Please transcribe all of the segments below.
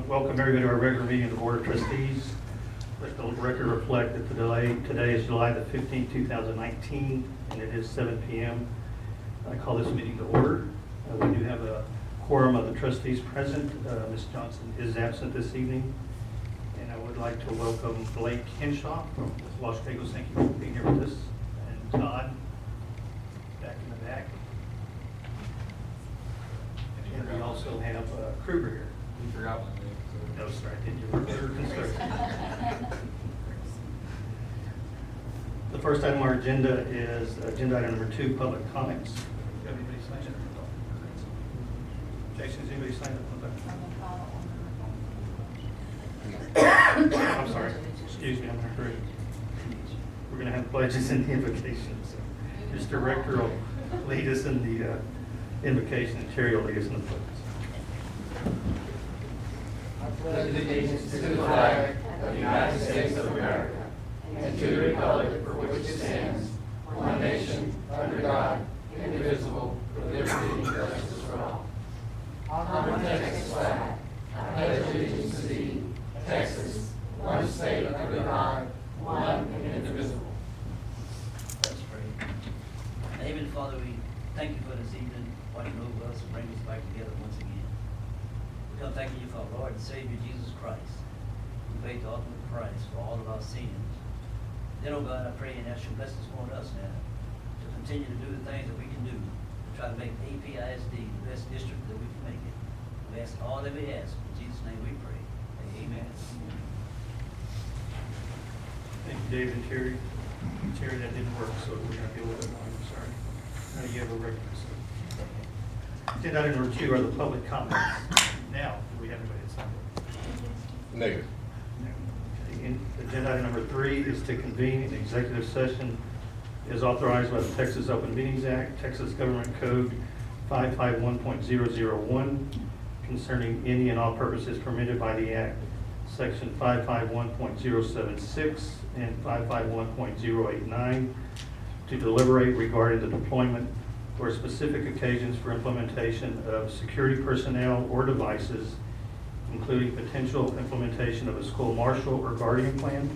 Welcome everybody to our regular meeting of the Board of Trustees. Let the record reflect that today is July the 15th, 2019, and it is 7 p.m. I call this meeting to order. We do have a quorum of the trustees present. Ms. Johnson is absent this evening. And I would like to welcome Blake Henshaw from Los Gatos. Thank you for being here with us. And Todd, back in the back. And we also have Kruger here. You forgot one name. No, sir, I didn't. You were construction. The first item on our agenda is agenda item number 2, public comments. Do you have anybody signed up? Jason, is anybody signed up? I'm sorry. Excuse me, I'm going to hurry. We're going to have pledges and invocations. Mr. Rector will lead us in the invocation, and Terry will lead us in the pledge. I pledge allegiance to the flag of the United States of America and to the republic for which it stands, one nation, under God, indivisible, with liberty and justice for all. On the Texas flag, I pledge allegiance to thee, Texas, one state under God, one and indivisible. Let's pray. Heavenly Father, we thank you for this evening, watching over us and bringing us back together once again. We come thanking you for our Lord and Savior Jesus Christ, who paid the ultimate price for all of our sins. Then, oh God, I pray and ask your blessings upon us now to continue to do the things that we can do to try to make APISD the best district that we can make it. We ask all that we ask. In Jesus' name we pray. Amen. Thank you, Dave and Terry. Terry, that didn't work, so we're going to be a little bit more. I'm sorry. Now you have a regular. Agenda item number 2 are the public comments. Now, do we have anybody that's signed up? Negative. Agenda item number 3 is to convene an executive session as authorized by the Texas Open Meetings Act, Texas Government Code 551.001, concerning any and all purposes permitted by the Act, Section 551.076 and 551.089, to deliberate regarding the deployment or specific occasions for implementation of security personnel or devices, including potential implementation of a school marshal or guardian plan,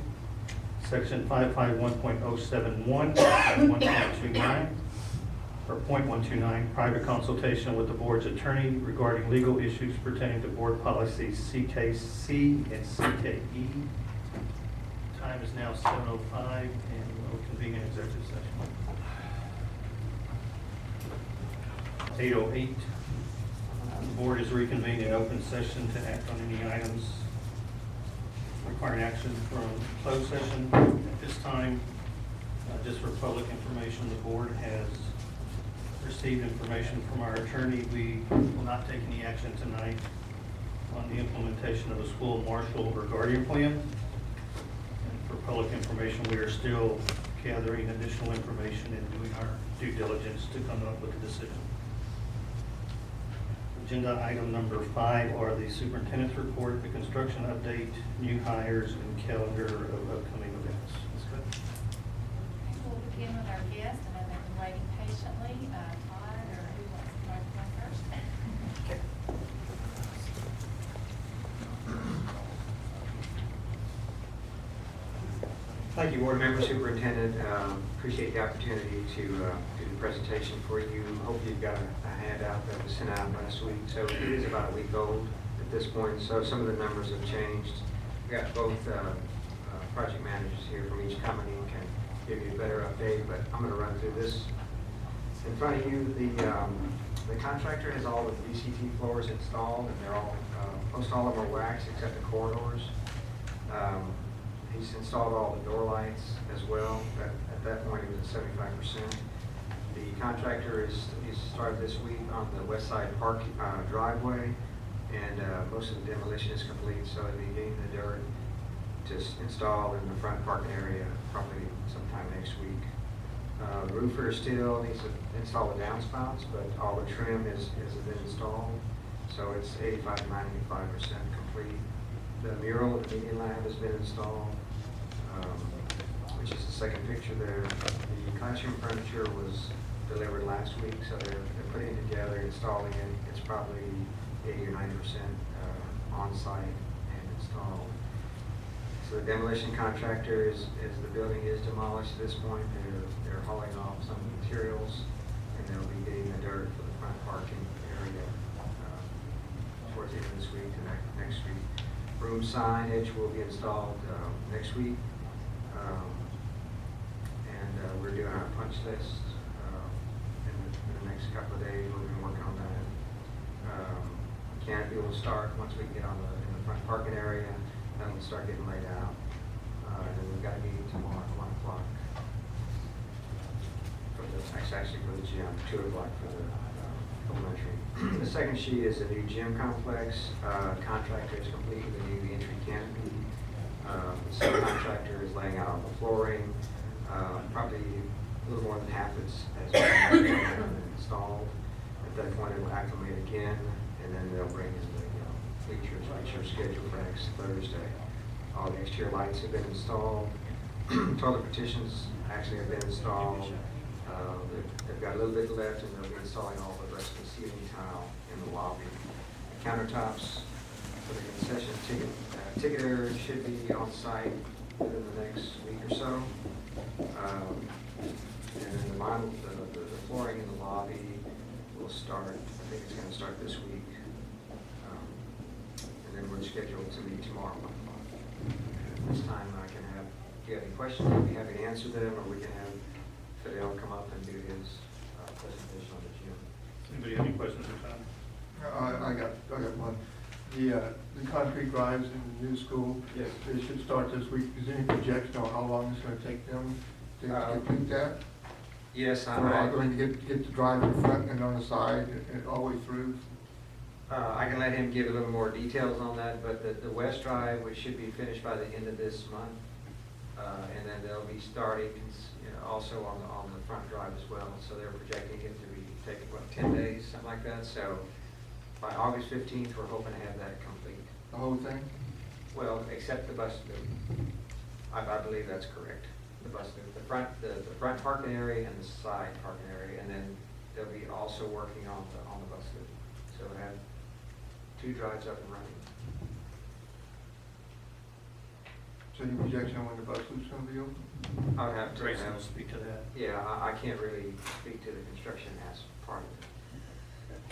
Section 551.071 and 1.29, or .129, private consultation with the board's attorney regarding legal issues pertaining to board policies CKC and CKE. Time is now 7:05, and we'll convene an executive session. 8:08. The board is reconvened in open session to act on any items requiring action from closed session. At this time, just for public information, the board has received information from our attorney. We will not take any action tonight on the implementation of a school marshal or guardian plan. And for public information, we are still gathering additional information and doing our due diligence to come up with a decision. Agenda item number 5 are the superintendent's report, the construction update, new hires, and calendar of upcoming events. Ms. Cook? We'll begin with our guest, and I've been waiting patiently. Todd, or who wants to go first? Thank you, board member, superintendent. Appreciate the opportunity to do the presentation for you. Hopefully you've got a handout that was sent out last week. So it is about a week old at this point. So some of the numbers have changed. We've got both project managers here from each company and can give you a better update, but I'm going to run through this. In front of you, the contractor has all the VCT floors installed, and they're all, most all of them are waxed except the corridors. He's installed all the door lights as well. At that point, he was at 75%. The contractor he's started this week on the west side park driveway, and most of the demolition is complete, so he'll be getting the dirt to install in the front parking area probably sometime next week. The roofer still needs to install the downspouts, but all the trim has been installed, so it's 85 to 95% complete. The mural at the media lab has been installed, which is the second picture there. The classroom furniture was delivered last week, so they're putting it together, installing it. It's probably 80 or 90% on on site and installed. So the demolition contractor is, as the building is demolished at this point, they're hauling off some of the materials, and they'll be getting the dirt for the front parking area towards the end of this week and next week. Room signage will be installed next week. And we're doing our punch list in the next couple of days. We've been working on that. Canopy will start once we get on in the front parking area. Then we'll start getting laid out. And then we've got a meeting tomorrow at 1 o'clock. Actually for the gym, 2 o'clock for the elementary. The second sheet is a new gym complex. Contractor is completing the new entry canopy. The subcontractor is laying out all the flooring. Probably a little more than half has been installed. At that point, it will acclimate again, and then they'll bring in the bleachers, which are scheduled for next Thursday. All the exterior lights have been installed. Toilet partitions actually have been installed. They've got a little bit left, and they'll be installing all the rest of the ceiling tile in the lobby. The countertops for the concession ticket area should be on site within the next week or so. And then the flooring in the lobby will start, I think it's going to start this week. And then we're scheduled to meet tomorrow. At this time, I can have, if you have any questions, I'll be happy to answer them, or we can have Fidel come up and do his presentation on the gym. Anybody have any questions for Todd? I got one. The concrete drives in the new school. Yes. They should start this week. Is there any projection on how long it's going to take them to complete that? Yes, Or are going to get the drive in front and on the side and all the way through? I can let him give a little more details on that, but the west drive, which should be finished by the end of this month, and then they'll be starting also on the front drive as well. So they're projecting it to be taking, 10 days, something like that. So by August 15th, we're hoping to have that complete. The whole thing? Well, except the bus loop. I believe that's correct. The bus loop, the front parking area and the side parking area, and then they'll be also working on the bus loop. So we'll have 2 drives up and running. So any projection on when the bus loop's going to be open? I would have to Grayson have, will speak to that. yeah, I can't really speak to the construction as part of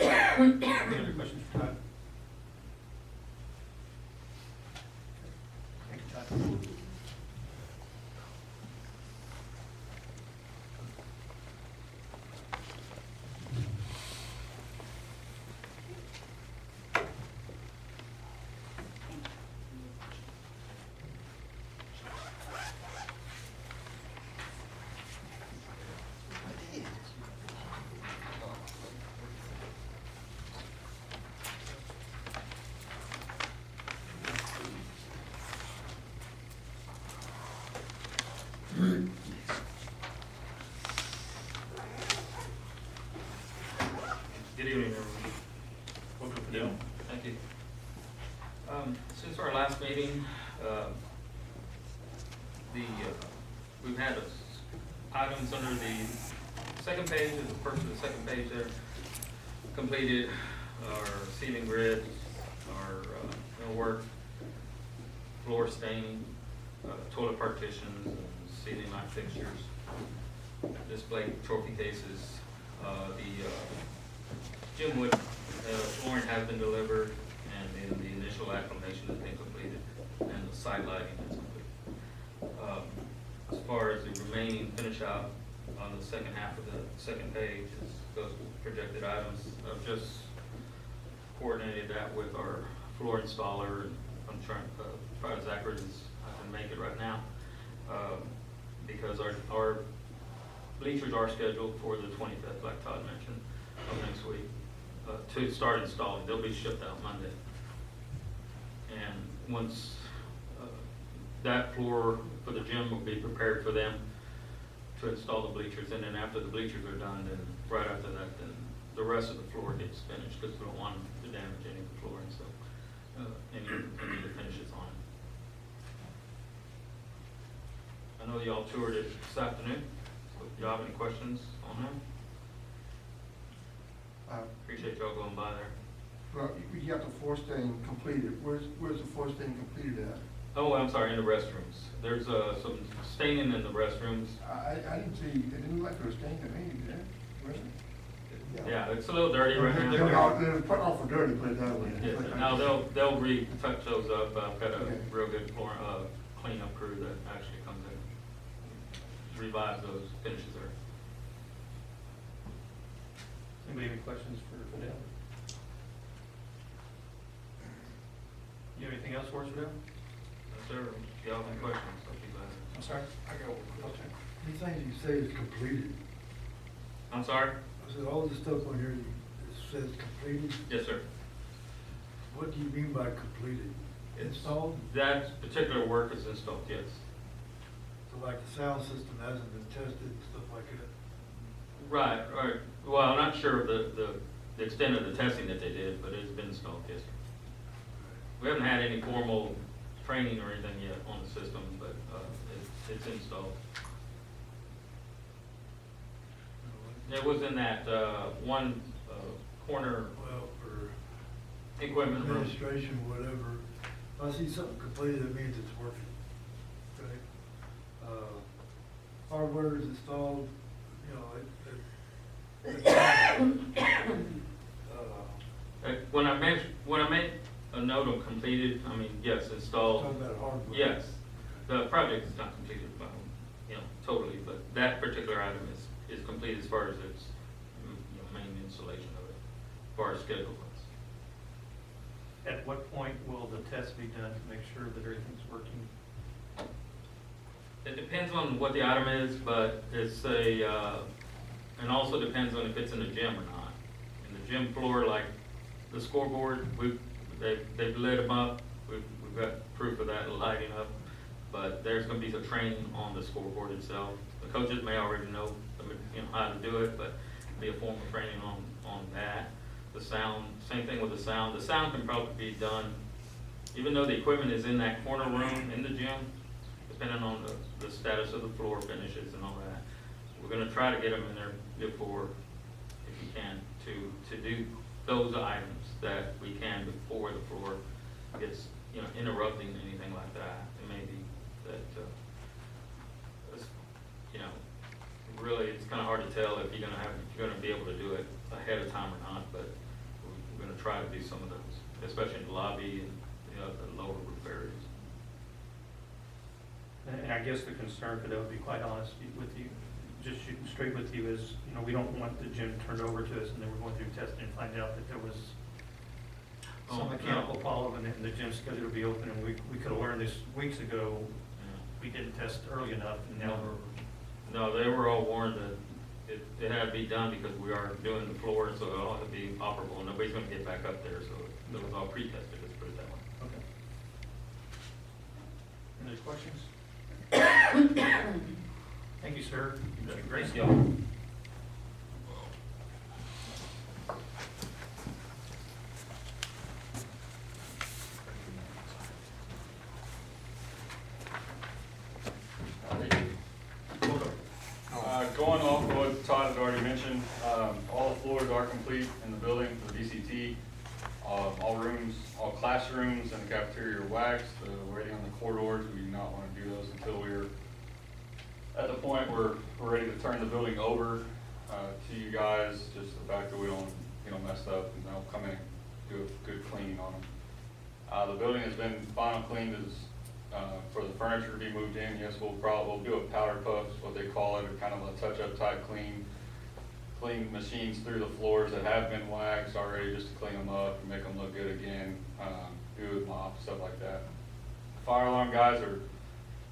it. Any other questions for Todd? Thank you, Todd. Good evening, everyone. Welcome, Fidel. Thank you. Since our last meeting, we've had items under the second page, the first and the second page there, completed our ceiling grid, our millwork, floor staining, toilet partitions, and ceiling light fixtures, display trophy cases. The gym wood flooring has been delivered, and then the initial acclimation has been completed, and the side lighting is complete. As far as the remaining finish out on the second half of the second page is those projected items. I've just coordinated that with our floor installer, and I'm trying to try as accurate as I can make it right now, because our bleachers are scheduled for the 25th, like Todd mentioned, of next week, to start installing. They'll be shipped out Monday. And once that floor for the gym will be prepared for them to install the bleachers, and then after the bleachers are done, then right after that, then the rest of the floor gets finished, because we don't want to damage any of the flooring, so any of the finishes on it. I know y'all toured it this afternoon, so if y'all have any questions on that, appreciate y'all going by there. Well, you got the floor stain completed. Where's the floor stain completed at? Oh, I'm sorry, in the restrooms. There's some staining in the restrooms. I didn't see, it didn't look like there was stain to me, did it? Was it? Yeah, it's a little dirty right They're now. put off for dirty, put it that way. Yeah, no, they'll retouch those up. I've got a Okay. real good floor, cleanup crew that actually comes in, revives those, finishes there. Anybody have any questions for Fidel? You have anything else for us, Fidel? Yes, sir. If y'all have any questions, I'll be glad. I'm sorry? I got one question. These things you say is completed. I'm sorry? I said, all the stuff on here, it says completed. Yes, sir. What do you mean by completed? Installed? That particular work is installed, yes. So like the sound system hasn't been tested and stuff like that? Right. Well, I'm not sure of the extent of the testing that they did, but it's been installed, yes, sir. We haven't had any formal training or anything yet on the system, but it's installed. It was in that one corner Well, for equipment room. administration, whatever, if I see something completed, that means it's working. Okay? Hardware is installed, you know, When I make a note of completed, I mean, yes, installed. talking about hardware. Yes, the project is not completed, totally, but that particular item is complete as far as its, main installation of it, as far as schedule goes. At what point will the test be done to make sure that everything's working? It depends on what the item is, but it's and also depends on if it's in the gym or not. In the gym floor, like the scoreboard, they've lit them up. We've got proof of that lighting up. But there's going to be some training on the scoreboard itself. The coaches may already know, how to do it, but be a formal training on that. The sound, same thing with the sound. The sound can probably be done, even though the equipment is in that corner room in the gym, depending on the status of the floor finishes and all that. We're going to try to get them in there before, if you can, to do those items that we can before the floor gets, interrupting anything like that. It may be that, really, it's kind of hard to tell if you're going to be able to do it ahead of time or not, but we're going to try to do some of those, especially in the lobby and the lower roof areas. And I guess the concern, Fidel, to be quite honest with you, just shooting straight with you, is, we don't want the gym turned over to us and then we're going through testing and find out that there was some mechanical problem and the gym schedule to be open, and we could have learned this weeks ago. We didn't test early enough, and now we're. No, they were all warned that it had to be done because we are doing the floor, so it all had to be operable, and nobody's going to get back up there, so it was all pre-tested, let's put it that way. Okay. Any other questions? Thank you, sir. You did a great Thank job. you. Going off of what Todd had already mentioned, all the floors are complete in the building for the VCT. All rooms, all classrooms and the cafeteria are waxed. We're waiting on the corridors. We do not want to do those until we're at the point where we're ready to turn the building over to you guys. Just the fact that we don't, mess up, and they'll come in and do a good cleaning on them. The building has been final cleaned for the furniture to be moved in. Yes, we'll do a powder puff, is what they call it, or kind of a touch-up type clean machines through the floors that have been waxed already, just to clean them up and make them look good again. Do a mop, stuff like that. Fire alarm guys are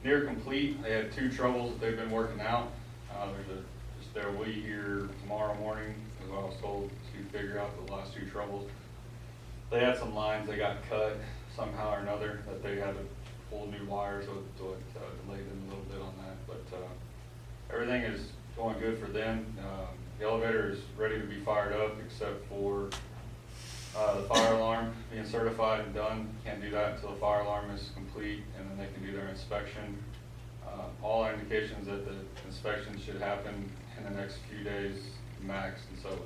near complete. They had 2 troubles that they've been working out. Just their we here tomorrow morning, as I was told, to figure out the last 2 troubles. They had some lines they got cut somehow or another that they had to pull new wires, so it delayed them a little bit on that. But everything is going good for them. The elevator is ready to be fired up, except for the fire alarm being certified and done. Can't do that until the fire alarm is complete, and then they can do their inspection. All indications that the inspection should happen in the next few days max, and so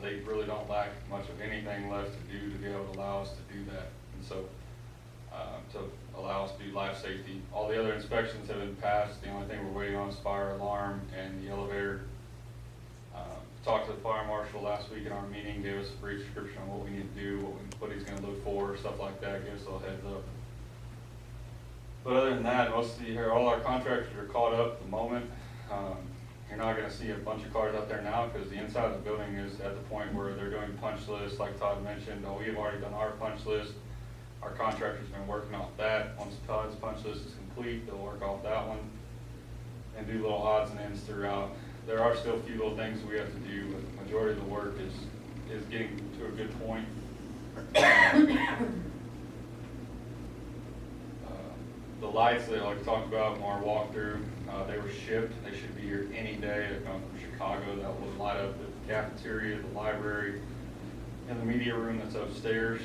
They really don't lack much of anything left to do to be able to allow us to do that. And so, to allow us to do life safety. All the other inspections have been passed. The only thing we're waiting on is fire alarm and the elevator. Talked to the fire marshal last week in our meeting, gave us a brief description on what we need to do, what he's gonna look for, stuff like that, gave us a little heads up. But other than that, all our contractors are caught up at the moment. You're not gonna see a bunch of cars out there now because the inside of the building is at the point where they're doing punch lists, like Todd mentioned. We have already done our punch list. Our contractor's been working off that. Once Todd's punch list is complete, they'll work off that one and do little odds and ends throughout. There are still a few little things we have to do, but the majority of the work is getting to a good point. The lights that I talked about in our walkthrough, they were shipped. They should be here any day. They're coming from Chicago. That will light up the cafeteria, the library, and the media room that's upstairs.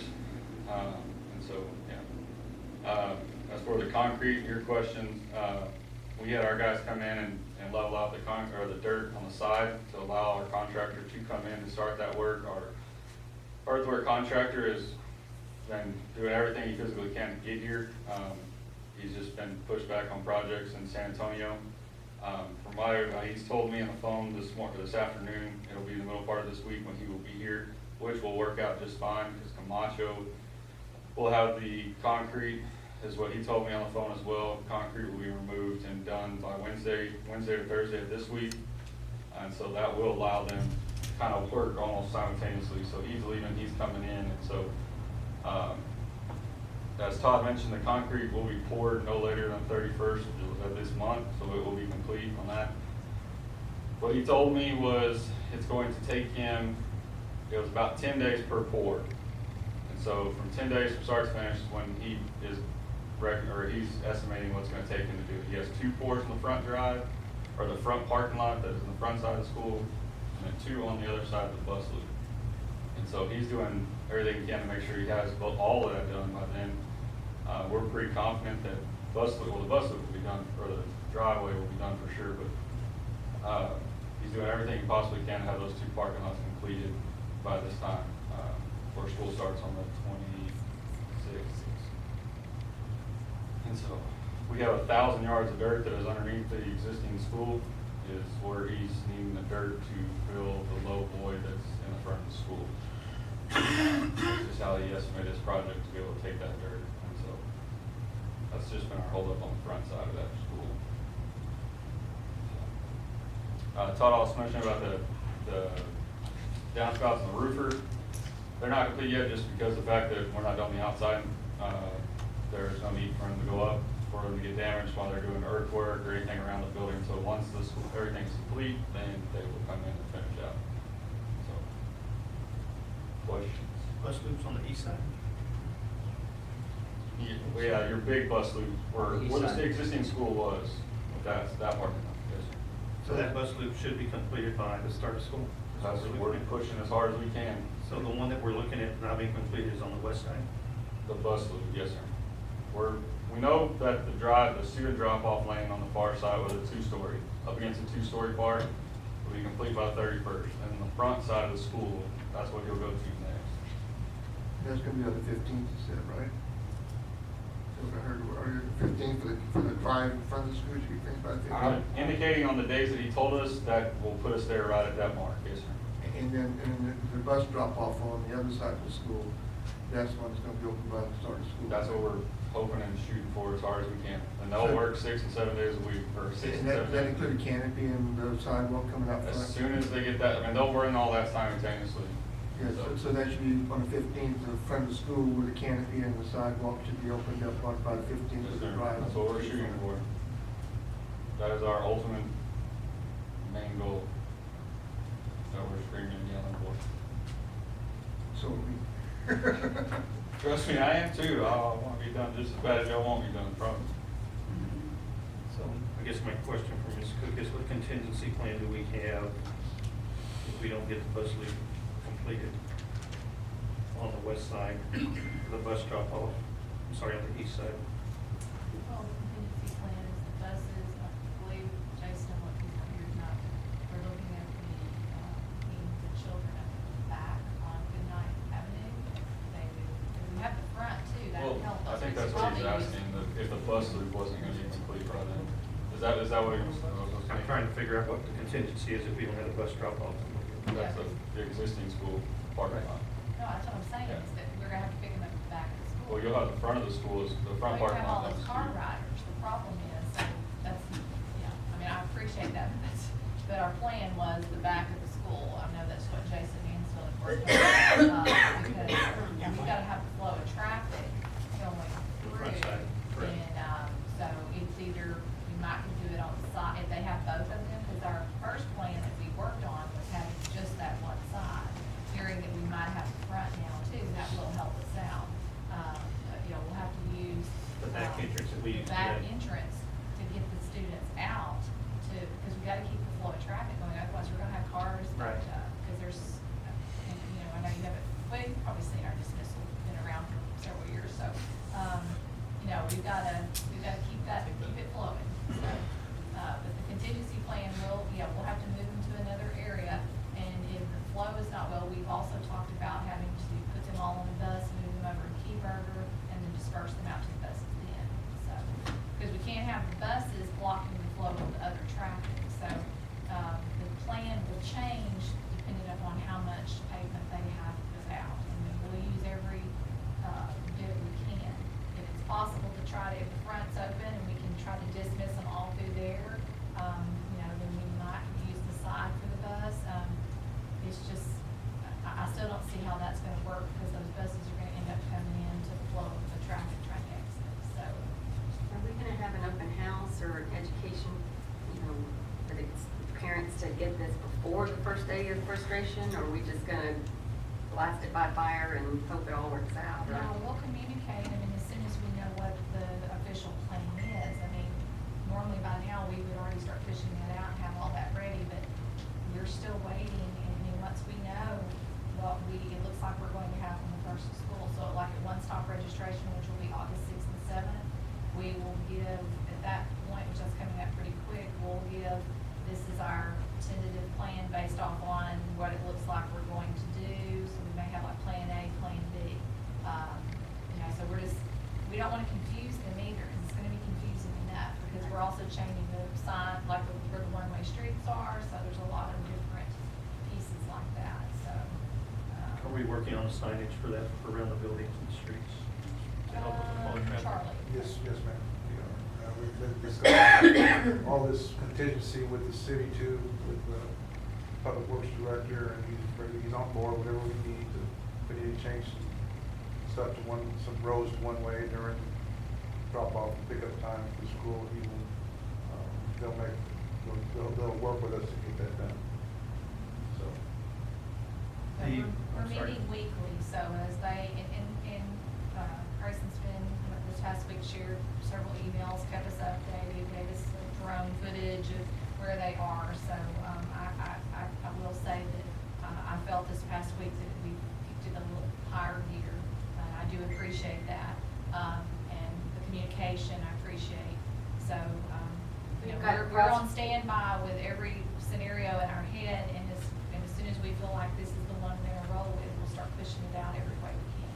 And so, yeah. As for the concrete, your questions, we had our guys come in and level out the dirt on the side to allow our contractor to come in and start that work. Our earthwork contractor has been doing everything he physically can to get here. He's just been pushed back on projects in San Antonio. He's told me on the phone this afternoon, it'll be the middle part of this week when he will be here, which will work out just fine because Camacho will have the concrete, is what he told me on the phone as well. Concrete will be removed and done by Wednesday to Thursday of this week. And so that will allow them to kind of work almost simultaneously. So he's leaving, he's coming in. And so, as Todd mentioned, the concrete will be poured no later than 31st of this month. So it will be complete on that. What he told me was it's going to take him, it was about 10 days per pour. And so from 10 days from start to finish is when he is he's estimating what's going to take him to do it. He has 2 pours in the front drive, or the front parking lot that is in the front side of the school, and then 2 on the other side of the bus loop. And so he's doing everything he can to make sure he has all of that done by then. We're pretty confident that the bus loop will be done, or the driveway will be done for sure, but he's doing everything he possibly can to have those 2 parking lots completed by this time, before school starts on the 26th. And so we have 1,000 yards of dirt that is underneath the existing school, is where he's needing the dirt to fill the low void that's in the front of the school. That's just how he estimated his project to be able to take that dirt. And so that's just been our holdup on the front side of that school. Todd also mentioned about the downspouts and the roofer. They're not complete yet just because of the fact that we're not done the outside. There's no need for them to go up, for them to get damaged while they're doing earthwork or anything around the building. So once everything's complete, then they will come in and finish out. So, questions? Bus loops on the east side? Yeah, your big bus loop, where the existing school was, that part. Yes, sir. So that bus loop should be completed by the start of school? That's what we're pushing as hard as we can. So the one that we're looking at not being completed is on the west side? The bus loop, yes, sir. We know that the student drop-off lane on the far side with a 2-story, up against a 2-story part, will be complete by the 31st. And the front side of the school, that's what he'll go to next. That's gonna be on the 15th, you said, right? So I heard, earlier, the 15th for the drive in front of the school, should be finished by the 15th? Indicating on the days that he told us, that will put us there right at that mark, yes, sir. And then the bus drop-off on the other side of the school, that's when it's gonna be open by the start of school. That's what we're hoping and shooting for as hard as we can. And they'll work 6 and 7 days a week, or 6 and 7 That days. include a canopy and the sidewalk coming out front? As soon as they get that, they'll run all that simultaneously. Yeah, so that should be on the 15th, the front of the school with a canopy and the sidewalk should be opened up by the 15th Yes, of the sir. drive. That's what we're shooting for. That is our ultimate main goal that we're screaming and yelling for. So we. Trust me, I am too. I want to be done just as bad as y'all want me done, promise. So I guess my question for Ms. Cook is, what contingency plan do we have if we don't get the bus loop completed on the west side, the bus drop off, I'm sorry, on the east side? Well, the contingency plan is the buses, I believe, based on what people here not, we're looking at the children at the help I us. think We that's what he's probably use- asking, that if the bus loop wasn't gonna be complete by then. Is that what he was I'm saying? trying to figure out what the contingency is if we don't have a bus drop off. That's the existing school parking lot. No, that's what I'm saying, Yeah. is that we're gonna have to pick them up at the back of the school. Well, you'll have the front of the school, the front Well, you parking have all lot. those car riders, the problem is, so that's, yeah, I mean, I appreciate that, but our plan was the back of the school. I know that's what Jason Mansfield had worked on, because we've gotta have the flow of traffic going through. Front side, correct. And, so it's either, we might could do it on the side, if they have both of them, because our first plan that we worked on was having just that one side. Hearing that we might have the front now too, that will help us out. You know, we'll have to use. The back entrance that we use The back today. entrance to get the students out to, because we gotta keep the flow of traffic going, otherwise we're gonna have cars Right. backed up. Because there's, and, you know, I know you haven't, well, you've probably seen our dismissal, been around for several years, so, you know, we've gotta keep that, keep it flowing. So, but the contingency plan will, yeah, we'll have to move them to another area, and if the flow is not well, we've also talked about having to put them all on the bus, move them over to Keyburger, and then disperse them out to the buses then, so. Because we can't have the buses blocking the flow of the other traffic, so, the plan will change depending upon how much pavement they have to put out. And then we'll use every, bit we can. If it's possible to try to, if the front's open and we can try to dismiss them all through there, you know, then we might use the side for the bus. It's just, I still don't see how that's gonna work, because those buses are gonna end up coming into the flow of the traffic trying to exit, so. Are we gonna have an open house or education, you know, for the parents to get this before the first day of frustration? Or are we just gonna blast it by fire and hope it all works out? Or- No, we'll communicate, I mean, as soon as we know what the official plan is. I mean, normally by now, we would already start pushing that out and have all that ready, but we're still waiting, and I mean, once we know what it looks like we're going to have from the first of school, so like at one-stop registration, which will be August 6th and 7th, we will give, at that point, which is coming up pretty quick, we'll give, this is our tentative plan based off on what it looks like we're going to do, so we may have like plan A, plan B. You know, so we don't wanna confuse them either, because it's gonna be confusing enough, because we're also changing the sign, like where the one-way streets are, so there's a lot of different pieces like that, so. Are we working on signage for that, for around the buildings and streets? To help with the flow of traffic? Charlie? Yes, ma'am. We've been discussing all this contingency with the city too, with the public works director, and he's on board, whatever we need to, if we need to change some stuff to some roads to one way during drop off and pickup time for school, he will, they'll work with us to get that done. So. So The- we're I'm sorry. meeting weekly, so as they, and Grayson's been, this past week, shared several emails, kept us updated, gave us drone footage of where they are, so, I will say that, I felt this past week that we kicked it a little higher gear. I do appreciate that, and the communication I appreciate, so, you know, We've got we're on standby with every scenario in our head, and as soon as we feel like this is the one we're gonna roll with, we'll start pushing it out every way we can.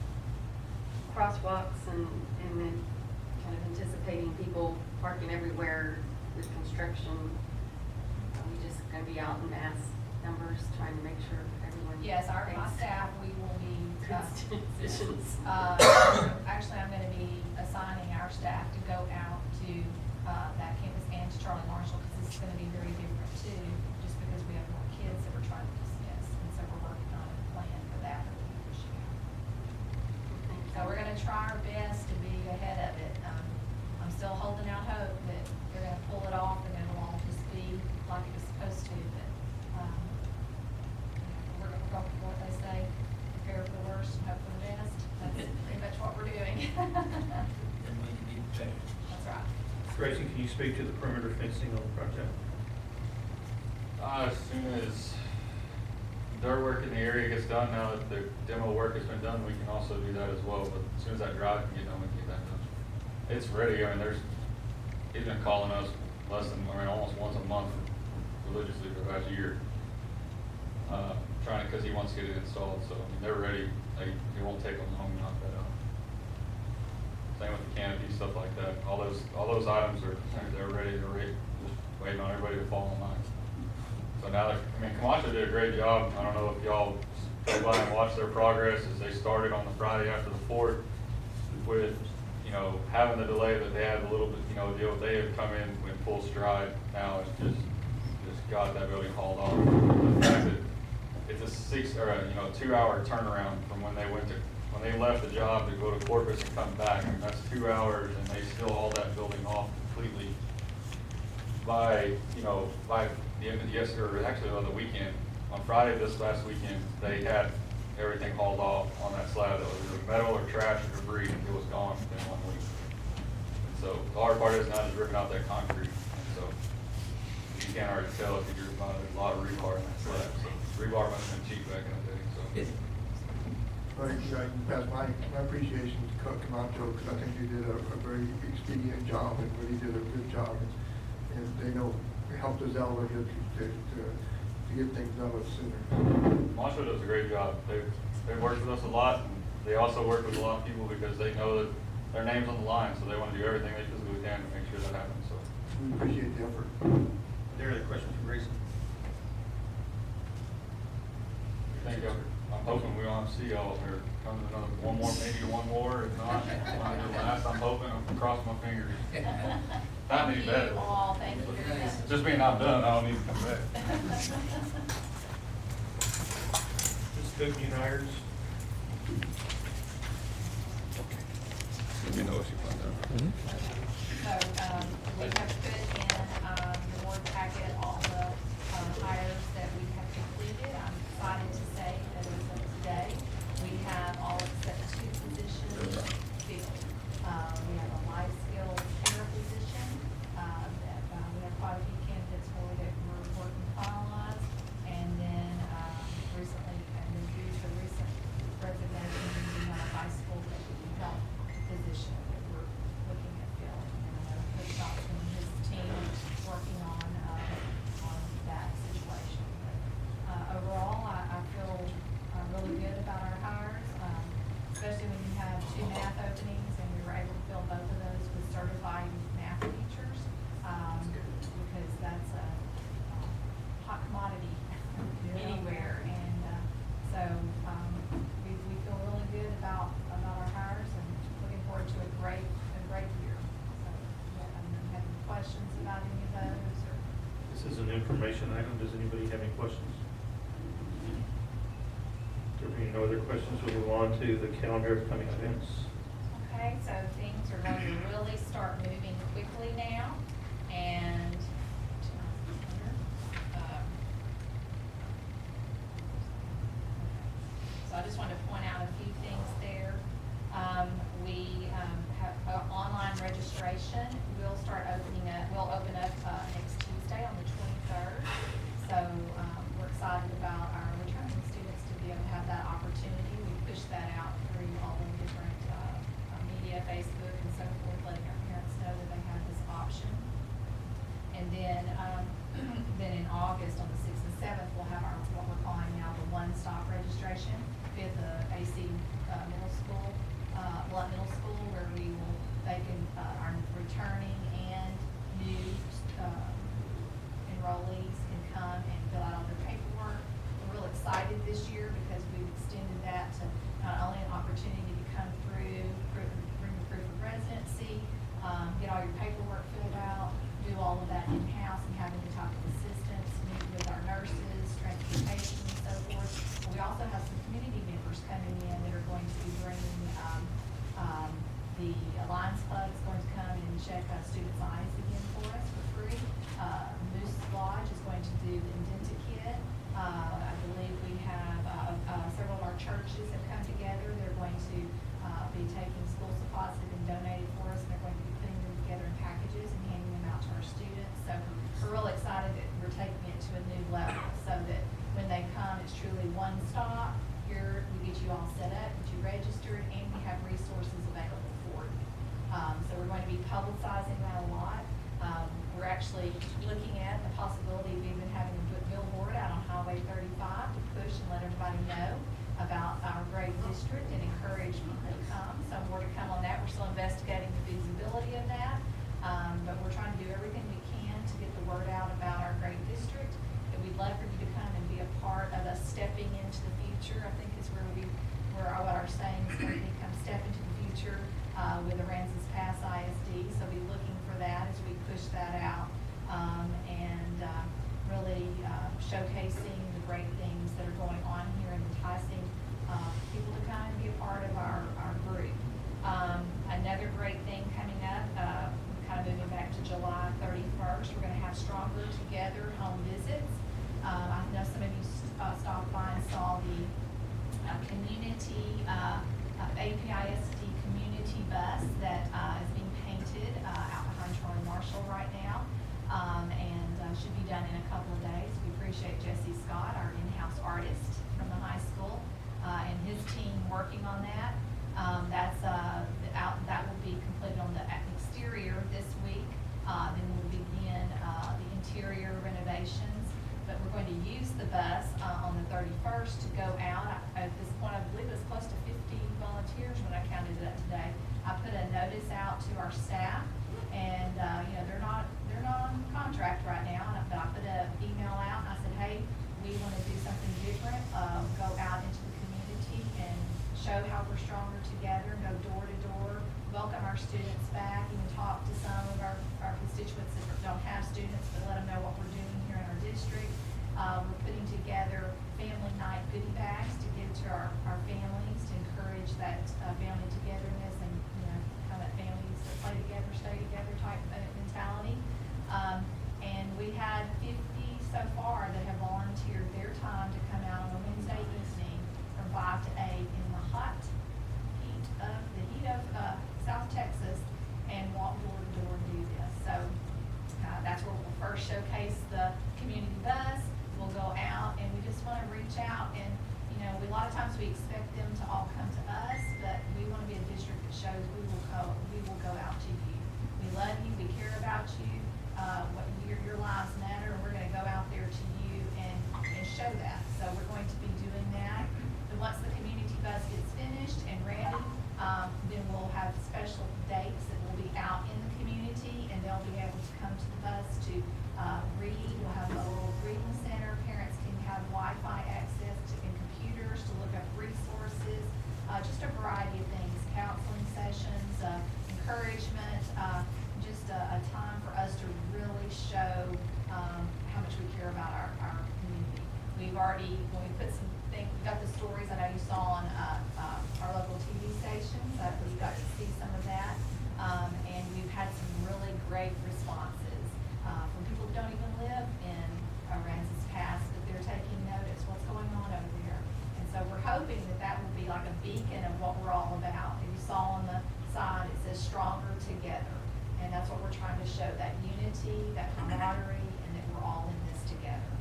Crosswalks and then kind of anticipating people parking everywhere with construction. Are we just gonna be out in mass numbers trying to make sure everyone? Yes, my takes staff, we will be, decisions? actually, I'm gonna be assigning our staff to go out to, that campus and to Charlie Marshall, because this is gonna be very different too, just because we have more kids that we're trying to dismiss, and so we're working on a plan for that that we'll be pushing out. So we're gonna try our best to be ahead of it. I'm still holding out hope that they're gonna pull it off and it'll all just be like it was supposed to, but, we're gonna go for what they say, prepare for the worst and hope for the best. That's pretty much what we're doing. Then we need to be prepared. That's right. Grayson, can you speak to the perimeter fencing on the project? As soon as dirt work in the area gets done, now that the demo work has been done, we can also do that as well, but as soon as that drive can get done, we can get that done. It's ready, I mean, he's been calling us almost once a month religiously for the past year. Because he wants to get it installed, so I mean, they're ready, it won't take them long to knock that out. canopy, stuff like that. All those items they're ready, just waiting on everybody to fall in line. So now, Camacho did a great job. I don't know if y'all go by and watch their progress as they started on the Friday after the 4th with, having the delay that they had a little bit, deal. They had come in full stride. Now it's just got that building hauled off. The fact that it's a 2-hour turnaround from when they left the job to go to Corpus and come back. That's 2 hours, and they still hauled that building off completely by the end of actually on the weekend. On Friday this last weekend, they had everything hauled off on that slab. That was either metal or trash or debris. It was gone within 1 week. And so the hard part is now just ripping out that concrete. And so you can't already tell if you're about a lot of rebar in that slab. So rebar must have been cheap back in the day. So. Well, I can pass my appreciation to Camacho, because I think they did a very expedient job and really did a good job. And they helped us out with it to get things done sooner. Moncho does a great job. They've worked with us a lot, and they also work with a lot of people because they know that their name's on the line, so they want to do everything they physically can to make sure that happens. So We appreciate the effort. Are there other questions for Grayson? thank you. I'm hoping we don't have to see y'all here. Come to maybe one more. If not, one of the last. I'm hoping. I'm crossing my fingers. Not any better. Thank you all, thank you very much. Just being not done, I don't need to come back. Just good new hires. You know what you find out. So, we have put in, the board packet, all the, hires that we have completed. I'm excited to say that as of today, we have all except 2 positions filled. We have a life skills care position, that, we have quite a few candidates for that we're working to finalize. And then, recently, and then due to recent resignation, we have a high school health position that we're looking at filling. And I know Coach Johnson and his team is working on that situation. But overall, I feel really good about our hires, especially when you have 2 math openings and we were able to fill both of those with certified math teachers, because that's a hot commodity anywhere. And so we feel really good about our hires and looking forward to a great year. So, yeah, I don't have any questions about any of those or. This is an information item. Does anybody have any questions? There being no other questions, we'll move on to the calendar of coming events. Okay, so things are going to really start moving quickly now, and so I just wanted to point out a few things there. We have online registration. We'll open up next Tuesday on the 23rd. So we're excited about our returning students to be able to have that opportunity. We push that out through all the different media, Facebook and so forth, letting our parents know that they have this option. And then, then in August, on the 6th and 7th, we'll have our, what we're calling now the one-stop registration with the AC middle school, Blunt Middle School, where they can, our returning and new enrollees can come and fill out all their paperwork. We're real excited this year because we've extended that to not only an opportunity to come through, bring the proof of residency, get all your paperwork filled out, do all of that in-house and having to talk to assistants, meet with our nurses, transportation and so forth. But we also have some community members coming in that are going to be bringing, the Lions Club is going to come and check students' eyes again for us for free. Moose Lodge is going to do the Identikit. I believe we have, several of our churches have come together. They're going to, be taking school supplies that have been donated for us, and they're going to be putting them together in packages and handing them out to our students. So we're really excited that we're taking it to a new level, so that when they come, it's truly one stop. Here, we get you all set up, get you registered, and we have resources available for you. So we're going to be publicizing that a lot. We're actually looking at the possibility of even having a good billboard out on Highway 35 to push and let everybody know about our great district and encourage people to come. So more to come on that. We're still investigating the with Aransas Pass ISD, so be looking for that as we push that out. And really showcasing the great things that are going on here and enticing people to kind of be a part of our group. Another great thing coming up, kind of moving back to July 31st, we're going to have Stronger Together home visits. I know some of you stopped by and saw the community, APISD community bus that is being painted out behind Charlie Marshall right now, and should be done in a couple of days. We appreciate Jesse Scott, our in-house artist from the high school, and his team working on that. That will be completed on the exterior this week. Then we'll begin the interior renovations. But we're going to use the bus on the 31st to go out. At this point, I believe it's close to 50 volunteers when I counted it up today. I put a notice out to our staff, and they're not on contract right now. But I put an email out and I said, hey, we want to do something different. Go out into the community and show how we're stronger together. Go door to door. Welcome our students back. Even talk to some of our constituents that don't have students, but let them know what we're doing here in our district. We're putting together family night goodie bags to give to our families to encourage that family togetherness and kind of families that play together, stay together type mentality. And we had 50 so far that have volunteered their time to come out on a Wednesday evening from 5 to 8 in the heat of South Texas and walk door to door and do this. So that's where we'll first showcase the community bus. We'll go out and we just want to reach out and a lot of times we expect them to all come to us, but we want to be a district that shows we will go out to you. We love you, we care about you, your lives matter, and we're going to go out there to you and show that. So we're going to be doing that. And once the community bus gets finished and ready, then we'll have special dates that will be out in the community, and they'll be able to come to the bus to read. We'll have a little reading center. Parents can have Wi-Fi access and computers to look up resources, just a variety of things, counseling sessions, encouragement, just a time for us to really show how much we care about our community. We've already, when we put some things, we got the stories I know you saw on our local TV stations. We got to see some of that, and we've had some really great responses from people who don't even live in Aransas Pass, but they're taking notice what's going on over there. And so we're hoping that that will be like a beacon of what we're all about. And you saw on the side it says Stronger Together, and that's what we're trying to show, that unity, that camaraderie, and that we're all in this together.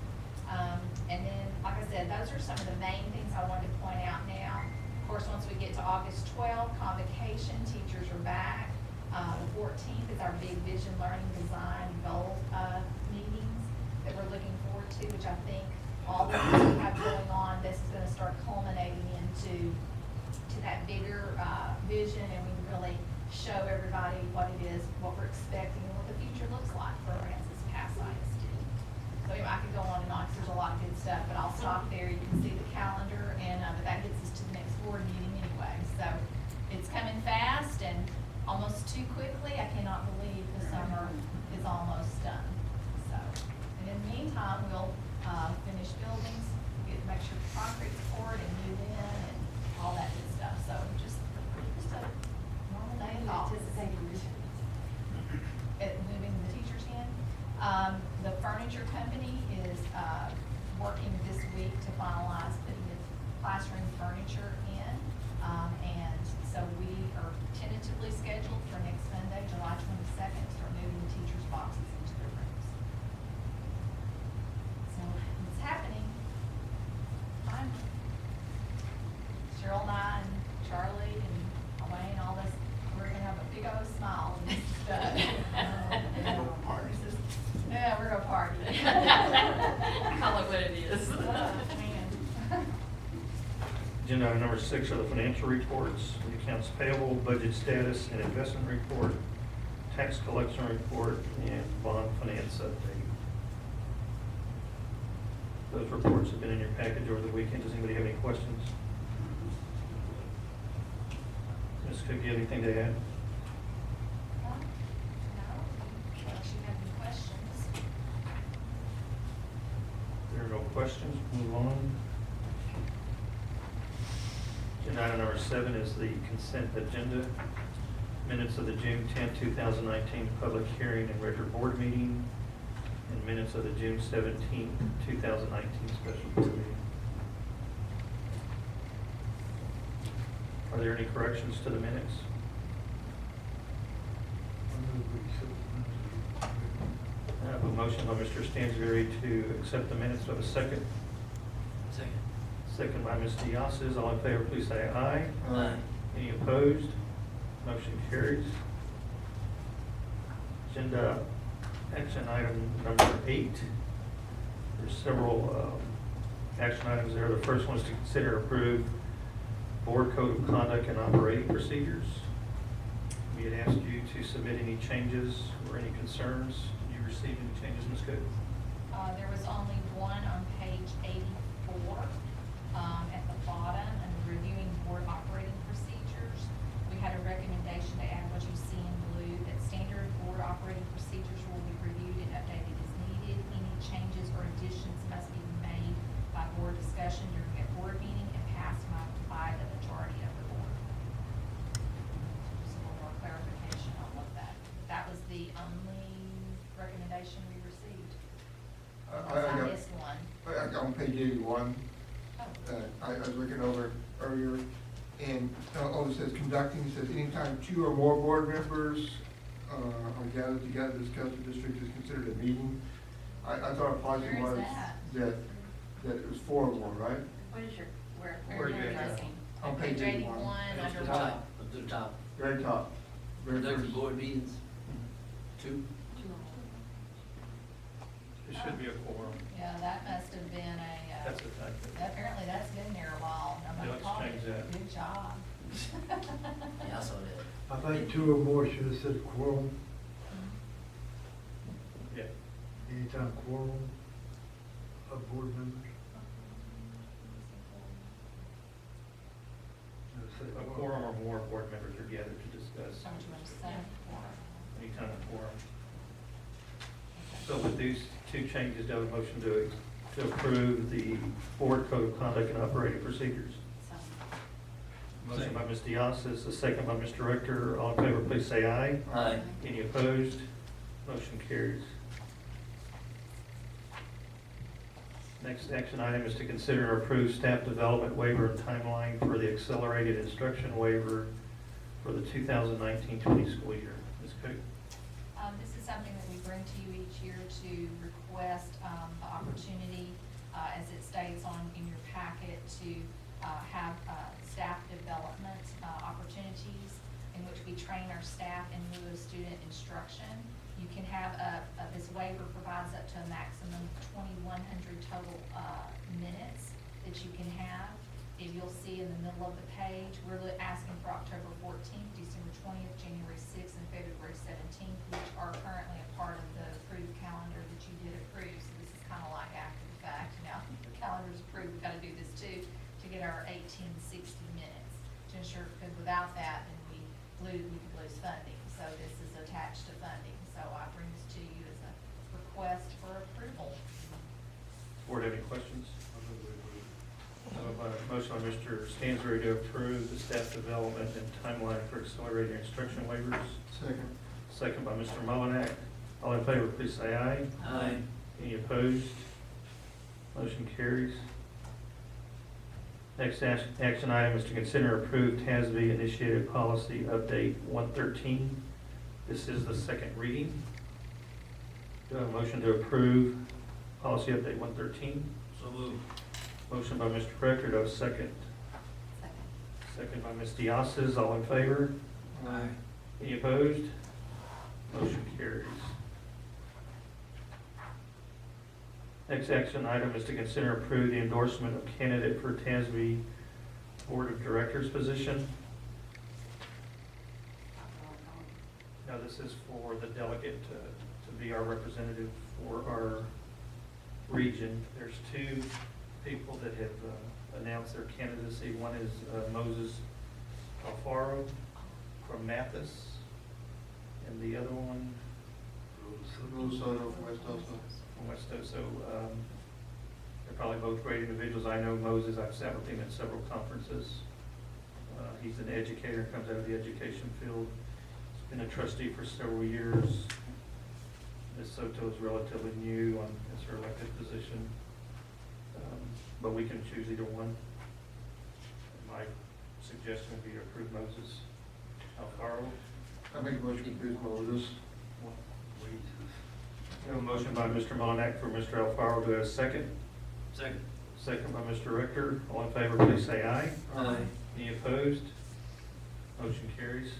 And then, like I said, those are some of the main things I wanted to point out now. Of course, once we get to August 12th, convocation, teachers are back. The 14th is our big vision, learning, design, goal meetings that we're looking forward to, which I think all the things we have going on, this is going to start culminating into that bigger vision, and we really show everybody what it is, what we're expecting, and what the future looks like for Aransas Pass ISD. So anyway, I could go on and on because there's a lot of good stuff, but I'll stop there. You can see the calendar, and but that gets us to the next board meeting anyway. So it's coming fast and almost too quickly. I cannot believe the summer is almost done. So, and in the meantime, we'll finish buildings, make sure the concrete's poured and move in and all that good stuff. So just a normal day at all. Moving the teachers in. The furniture company is working this week to finalize putting the classroom furniture in. And so we are tentatively scheduled for next Monday, July 22nd, to start moving the teachers' boxes into their rooms. So it's happening. Finally. Cheryl and I and Charlie and Wayne, all this, we're going to have a big old smile when this is done. Yeah, we're going to party. Call it what it is. Man. Agenda item number 6 are the financial reports, the accounts payable, budget status and investment report, tax collection report, and bond finance update. Those reports have been in your package over the weekend. Does anybody have any questions? Ms. Cook, you have anything to add? R7 is the consent agenda. Minutes of the June 10, 2019 public hearing and regular board meeting, and minutes of the June 17, 2019 special board meeting. Are there any corrections to the minutes? I have a motion by Mr. Stansberry to accept the minutes. Do I have a second? Second. Second by Ms. Diasas. All in favor, please say aye. Aye. Any opposed? Motion carries. Agenda action item number 8. There's several action items there. The first one is to consider approve board code of conduct and operating procedures. We had asked you to submit any changes or any concerns. Did you receive any changes, Ms. Cook? There was only one on page 84, at the bottom, and reviewing board operating procedures. We had a recommendation to add what you see in blue, that standard board operating procedures will be reviewed and updated as needed. Any changes or additions must be made by board discussion during a board meeting and passed by the majority of the board. Just a little more clarification on what that was the only recommendation we received. I missed one. On page 81, Oh. I was looking over earlier, and it says conducting, it says anytime 2 or more board members are gathered together to discuss the district is considered a meeting. I thought our policy Where is was that? that it was 4 or more, right? What is your, where Where are you you at? addressing? On page 81. Up to under the what? top, up to the top. Very top. Very Conducted first. board meetings, 2. It should be a quorum. Yeah, that must have been That's a typo. apparently that's been there a while. Nobody Let's caught change it. that. Good job. Yeah, I saw that. I think 2 or more should have said quorum, Yeah. anytime quorum of board members. A quorum or more board members are gathered to discuss So what you want to say? anytime a quorum. So with these 2 changes, do I have a motion to approve the board code of conduct and operating procedures? Motion by Ms. Diasas, a second by Mr. Rector. All in favor, please say aye. Aye. Any opposed? Motion carries. Next action item is to consider and approve staff development waiver and timeline for the accelerated instruction waiver for the 2019-20 school year. Ms. Cook? This is something that we bring to you each year to request the opportunity, as it states in your packet, to have staff development opportunities in which we train our staff in lieu of student instruction. You can have this waiver provides up to a maximum of 2,100 total minutes that you can have. If you'll see in the middle of the page, we're asking for October 14th, December 20th, January 6th, and February 17th, which are currently a part of the approved calendar that you did approve. So this is kind of like after the fact. Now, the calendar's approved, we've got to do this too, to get our 18 to 60 minutes to ensure, because without that, then we could lose funding. So this is attached to funding. So I bring this to you as a request for approval. Board have any questions? I have a motion by Mr. Stansberry to approve the staff development and timeline for accelerated instruction waivers. Second. Second by Mr. Molinak. All in favor, please say aye. Aye. Any opposed? Motion carries. Next action item is to consider approved TASB initiated policy update 113. This is the second reading. Do I have a motion to approve policy update 113? So moved. Motion by Mr. Rector, do I have a second? Second by Ms. Diasas. All in favor? Aye. Any opposed? Motion carries. Next action item is to consider approve the endorsement of candidate for TASB Board of Directors position. Now, this is for the delegate to be our representative for our region. There's 2 people that have announced their candidacy. One is Moses Alfaro from Mathis, and the other one Rose Soto from West Tulsa. from West Oso. They're probably both great individuals. I know Moses, I've sat with him at several conferences. He's an educator, comes out of the education field. He's been a trustee for several years. Ms. Soto is relatively new on as her elected position, but we can choose either one. My suggestion would be to approve Moses Alfaro. I make a motion to approve Moses. We have a motion by Mr. Molinak for Mr. Alfaro. Do we have a second? Second. Second by Mr. Rector. All in favor, please say aye. Aye. Any opposed? Motion carries.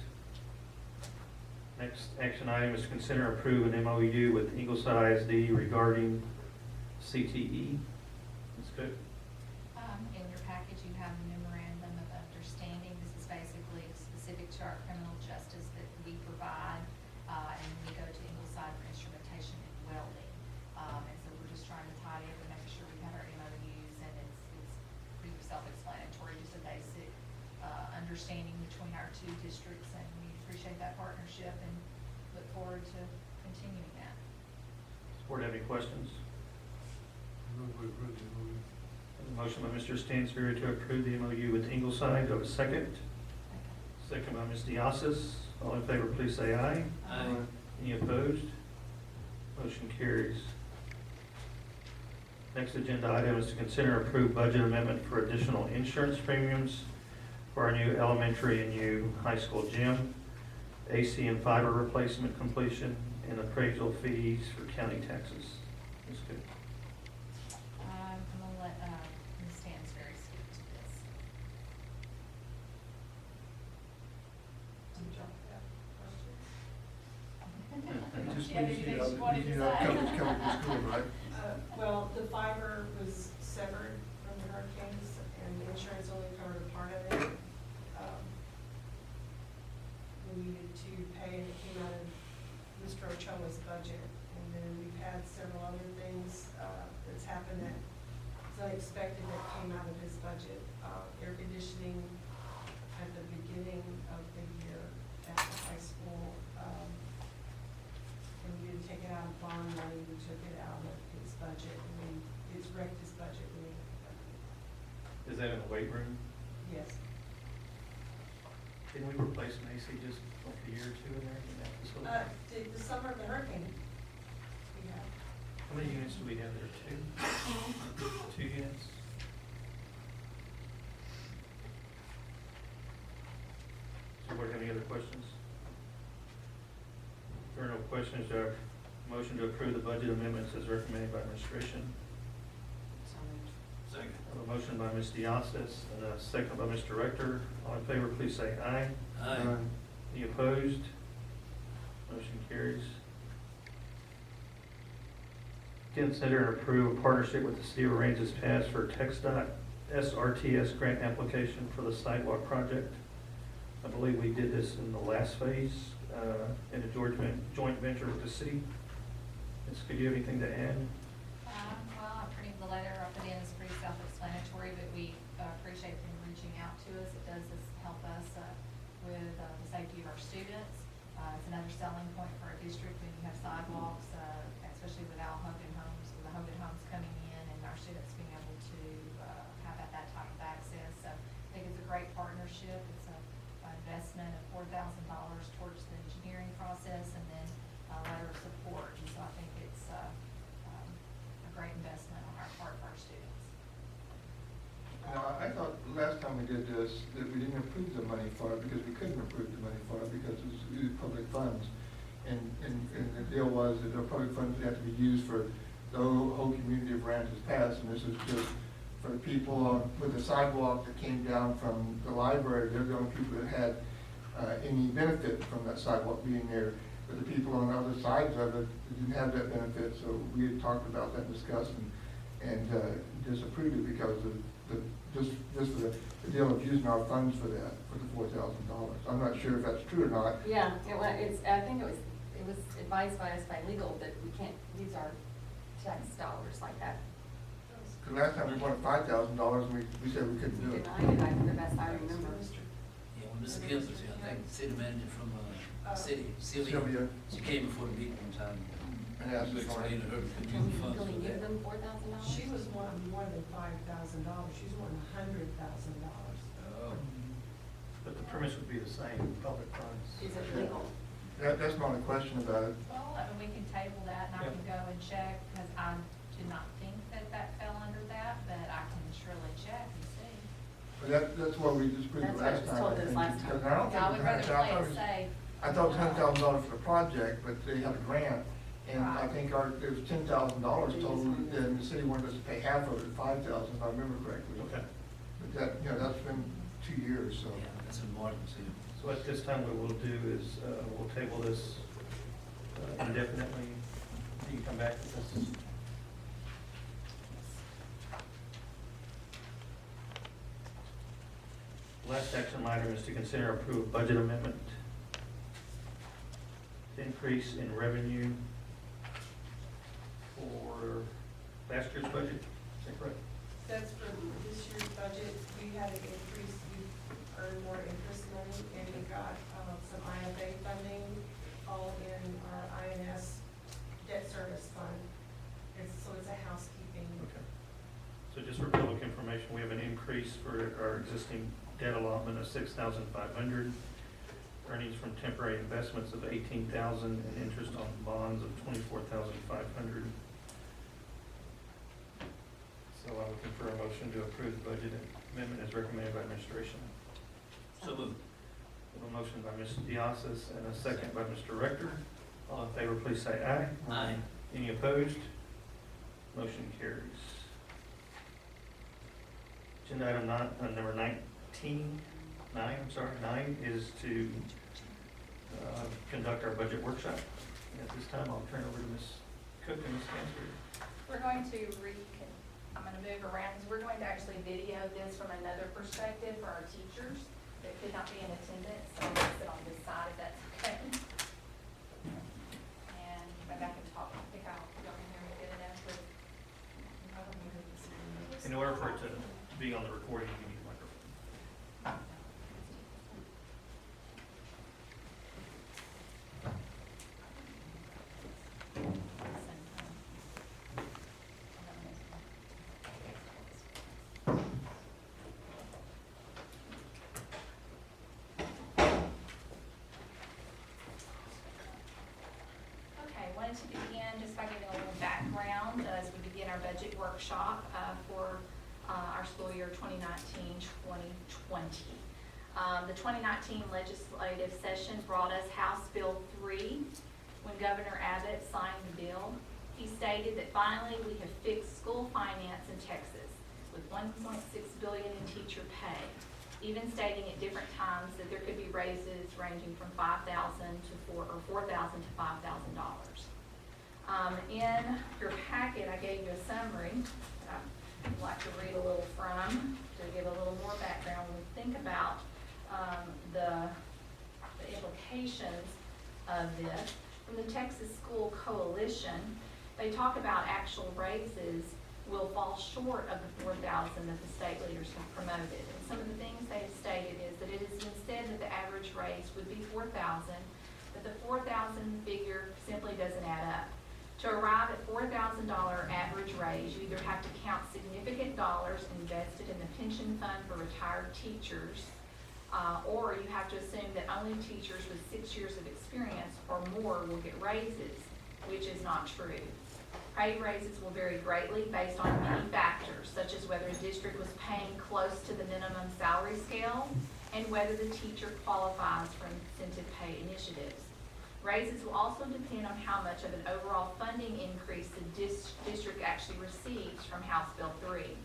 Next action item is to consider and approve an MOU with Ingleside ISD regarding CTE. That's good. In your package, you have a memorandum of understanding. This is basically specific to our criminal justice that we provide, and we go to Ingleside for instrumentation and welding. And so we're just trying to tie it up and make sure we have our MOUs, and it's pretty self-explanatory, just a basic understanding between our two districts, and we appreciate that partnership and look forward to continuing that. Does the board have any questions? Move we approve the MOU. A motion by Mr. Stansberry to approve the MOU with Ingleside. Do I have a second? Second by Ms. Diasas. All in favor, please say aye. Aye. Any opposed? Motion carries. Next agenda item is to consider and approve budget amendment for additional insurance premiums for our new elementary and new high school gym, AC and fiber replacement completion, and appraisal fees for county taxes. That's good. I'm gonna let Ms. Stansberry speak to this. Just Yeah, needs to anything know- she wanted needs to know say. it's coming to school, right? Well, the fiber was severed from the hurricanes, and the insurance only covered a part of it. We needed to pay, and it came out of Mr. Ochoa's budget. And then we've had several other things that's happened that was unexpected that came out of his budget. Air conditioning at the beginning of the year at the high school. And we didn't take it out of bond money, we took it out of his budget, and it's wrecked his budget. Is that in the weight room? Yes. Didn't we replace an AC just like a year or two in there in that facility? The summer of the hurricane, we have. How many units do we have there? Two? 2 units? Does the board have any other questions? If there are no questions, do I have a motion to approve the budget amendments as recommended by administration? Second. I have a motion by Ms. Diasas and a second by Mr. Rector. All in favor, please say aye. Aye. Any opposed? Motion carries. Consider and approve a partnership with the City of Aransas Pass for TxDOT SRTS grant application for the sidewalk project. I believe we did this in the last phase, in a joint venture with the city. Ms., could you have anything to add? Well, the letter I put in is pretty self-explanatory, but we appreciate them reaching out to us. It does help us with the safety of our students. It's another selling point for our district when you have sidewalks, especially with Al Hogan Homes, with the Hogan Homes coming in and our students being able to have that type of access. So I think it's a great partnership. It's an investment of $4,000 towards the engineering process and then a letter of support. And so I think it's a great investment on our part for our students. Now, I thought last time we did this, that we didn't approve the money for it because we couldn't approve the money for it because it was public funds. And the deal was that the public funds would have to be used for the whole community of Aransas Pass. And this is just for the people with the sidewalk that came down from the library. They're the only people that had any benefit from that sidewalk being there. But the people on the other sides of it didn't have that benefit. So we had talked about that and discussed and disapproved it because of just for the deal of using our funds for that, for the $4,000. I'm not sure if that's true or not. Yeah, I think it was advised by us by legal that we can't use our tax dollars like that. Because last time we wanted $5,000 and we said we couldn't do We it. denied it, the best I remember. Yeah, when Mr. Gibbs was here, I think the city manager from city, Sylvia. she came before the meeting one time. And asked We us for it. explained to her we couldn't Can use the funds we for give that. them $4,000? She was wanting more than $5,000, she was wanting $100,000. Oh. But the premise would be the same, public funds. Is it legal? That's my only question about it. Well, I mean, we can table that and I can go and check, because I did not think that that fell under that, but I can surely check and see. But that's what we just proved That's what last was time. told I us think, last time. because I don't Yeah, I think would rather it's $100,000. play it safe. I thought it was $100,000 for the project, but they had a grant, and I Right. think there was $10,000 total, and the city wanted us to pay half of it, $5,000, if I remember correctly. Okay. But that, that's been 2 years, so. Yeah, that's in Martin too. So at this time, what we'll do is, we'll table this indefinitely. You can come back with this. Last action item is to consider approve budget amendment. Increase in revenue for last year's budget, is that correct? That's for this year's budget. We had an increase, we earned more interest money, and we got some IFA funding, all in our INS debt service fund. So it's a housekeeping. Okay. So just for public information, we have an increase for our existing debt allotment of $6,500, earnings from temporary investments of $18,000, and interest on bonds of $24,500. So I would confer a motion to approve the budget amendment as recommended by administration. So moved. We have a motion by Ms. Diosas and a second by Mr. Rector. All in favor, please say aye. Aye. Any opposed? Motion carries. Agenda item number 9 is to conduct our budget workshop. And at this time, I'll turn over to Ms. Cook and Ms. Stansbury. We're going to I'm gonna move around, because we're going to actually video this from another perspective for our teachers that could not be in attendance, so I'm gonna sit on this side if that's okay. And maybe I can talk, I think y'all can hear me good enough with. In order for it to be on the recording, you need a microphone. Okay, wanted to begin just by giving a little background as we begin our budget workshop for our school year 2019-2020. The 2019 legislative session brought us House Bill 3 when Governor Abbott signed the bill. He stated that finally we have fixed school finance in Texas with $1.6 billion in teacher pay, even stating at different times that there could be raises ranging from $5,000 to $4,000 to $5,000. In your packet, I gave you a summary that I'd like to read a little from to give a little more background when we think about the implications of this. From the Texas School Coalition, they talk about actual raises will fall short of the $4,000 that the state leaders have promoted. And some of the things they have stated is that it is instead that the average raise would be $4,000, but the $4,000 figure simply doesn't add up. To arrive at $4,000 average raise, you either have to count significant dollars invested in the pension fund for retired teachers, or you have to assume that only teachers with 6 years of experience or more will get raises, which is not true. Pay raises will vary greatly based on many factors, such as whether a district was paying close to the minimum salary scale and whether the teacher qualifies for incentive pay initiatives. Raises will also depend on how much of an overall funding increase the district actually receives from House Bill 3.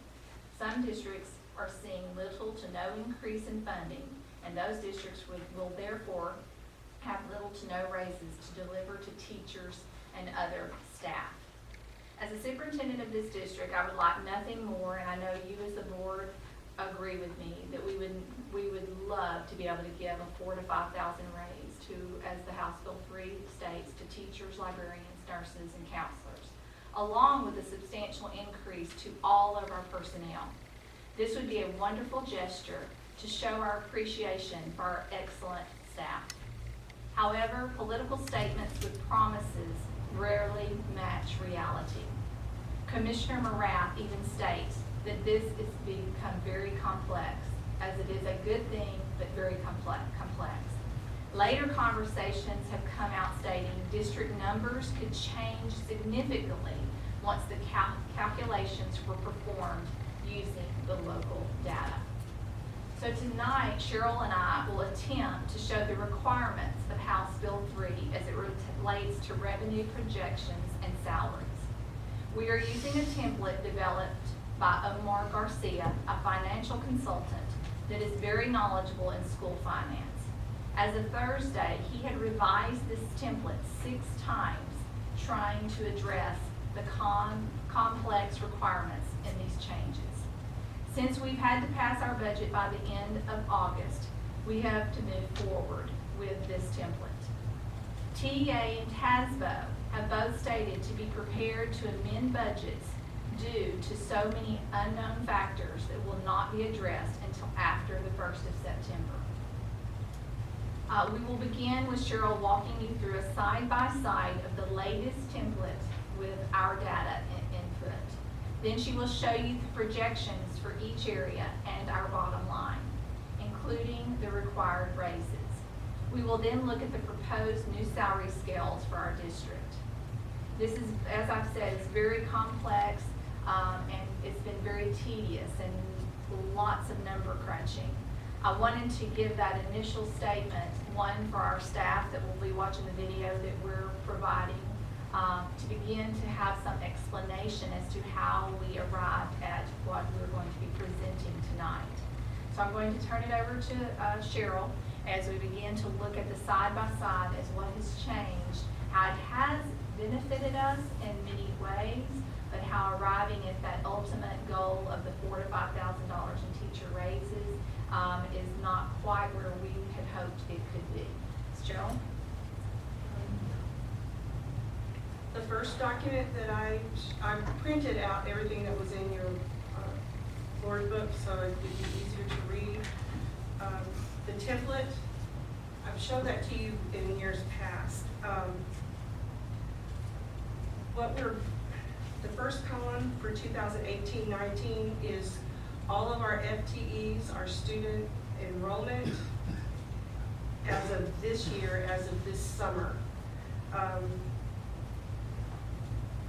Some districts are seeing little to no increase in funding, and those districts will therefore have little to no raises to deliver to teachers and other staff. As a superintendent of this district, I would like nothing more, and I know you as the board agree with me, that we would love to be able to give a $4,000 to $5,000 raise to, as the House Bill 3 states, to teachers, librarians, nurses, and counselors, along with a substantial increase to all of our personnel. This would be a wonderful gesture to show our appreciation for our excellent staff. However, political statements with promises rarely match reality. Commissioner Morath even states that this is become very complex, as it is a good thing but very complex. Later conversations have come out stating district numbers could change significantly once the calculations were performed using the local data. So tonight, Cheryl and I will attempt to show the requirements of House Bill 3 as it relates to revenue projections and salaries. We are using a template developed by Omar Garcia, a financial consultant that is very knowledgeable in school finance. As of Thursday, he had revised this template 6 times, trying to address the complex requirements in these changes. Since we've had to pass our budget by the end of August, we have to move forward with this template. TEA and TASBO have both stated to be prepared to amend budgets due to so many unknown factors that will not be addressed until after the 1st of September. We will begin with Cheryl walking you through a side-by-side of the latest template with our data input. Then she will show you the projections for each area and our bottom line, including the required raises. We will then look at the proposed new salary scales for our district. This is, as I've said, it's very complex and it's been very tedious and lots of number crunching. I wanted to give that initial statement, one for our staff that will be watching the video that we're providing, to begin to have some explanation as to how we arrived at what we're going to be presenting tonight. So I'm going to turn it over to Cheryl as we begin to look at the side-by-side as what has changed, how it has benefited us in many ways, but how arriving at that ultimate goal of the $4,000 to $5,000 in teacher raises is not quite where we had hoped it could be. Cheryl? The first document that I printed out everything that was in your board book so it would be easier to read. The template, I've showed that to you in years past. The first column for 2018-19 is all of our FTEs, our student enrollment as of this year, as of this summer. And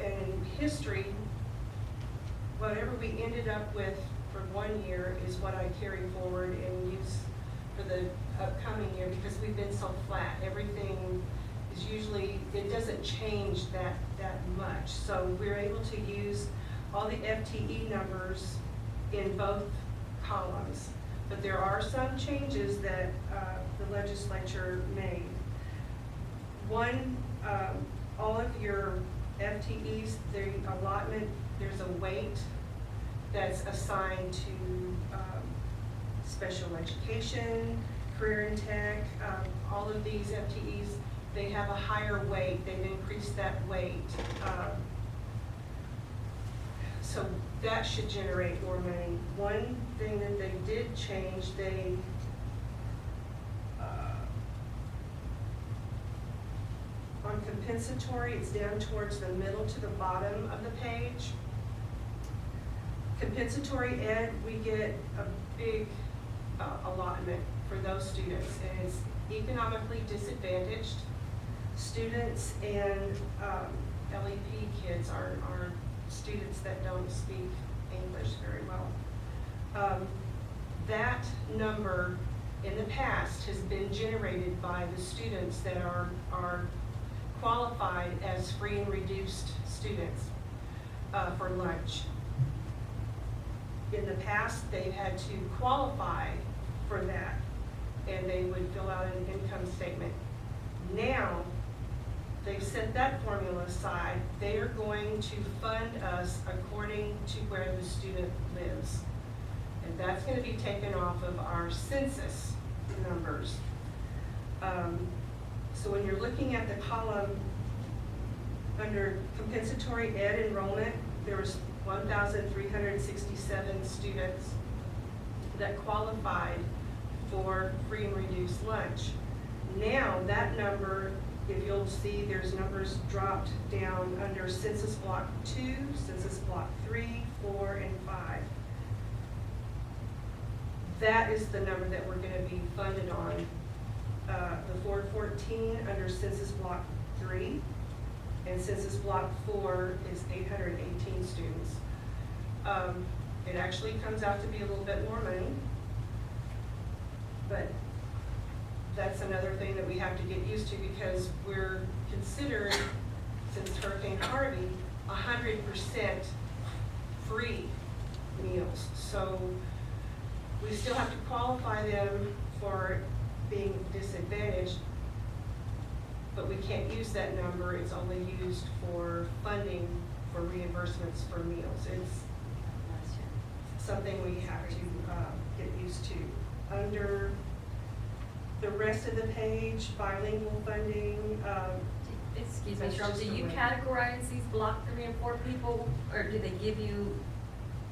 in history, whatever we ended up with for 1 year is what I carry forward and use for the upcoming year because we've been so flat. Everything is usually, it doesn't change that much. So we're able to use all the FTE numbers in both columns. But there are some changes that the legislature made. One, all of your FTEs, the allotment, there's a weight that's assigned to special education, career and tech, all of these FTEs, they have a higher weight. They've increased that weight. So that should generate more money. One thing that they did change, they on compensatory, it's down towards the middle to the bottom of the page. Compensatory ed, we get a big allotment for those students, and it's economically disadvantaged students and LEP kids are students that don't speak English very well. That number in the past has been generated by the students that are qualified as free and reduced students for lunch. In the past, they've had to qualify for that, and they would fill out an income statement. Now, they've set that formula aside. They are going to fund us according to where the student lives. And that's going to be taken off of our census numbers. So when you're looking at the column under compensatory ed enrollment, there was 1,367 students that qualified for free and reduced lunch. Now that number, if you'll see, there's numbers dropped down under census block 2, census block 3, 4, and 5. that is the number that we're gonna be funded on. The 414 under Census Block 3, and Census Block 4 is 818 students. It actually comes out to be a little bit more money, but that's another thing that we have to get used to, because we're considered, since Hurricane Harvey, 100% free meals. So we still have to qualify them for being disadvantaged, but we can't use that number. It's only used for funding for reimbursements for meals. It's something we have to get used to. Under the rest of the page, bilingual funding, Excuse me, That's Cheryl, just do the you way- categorize these block 3 and 4 people, or do they give you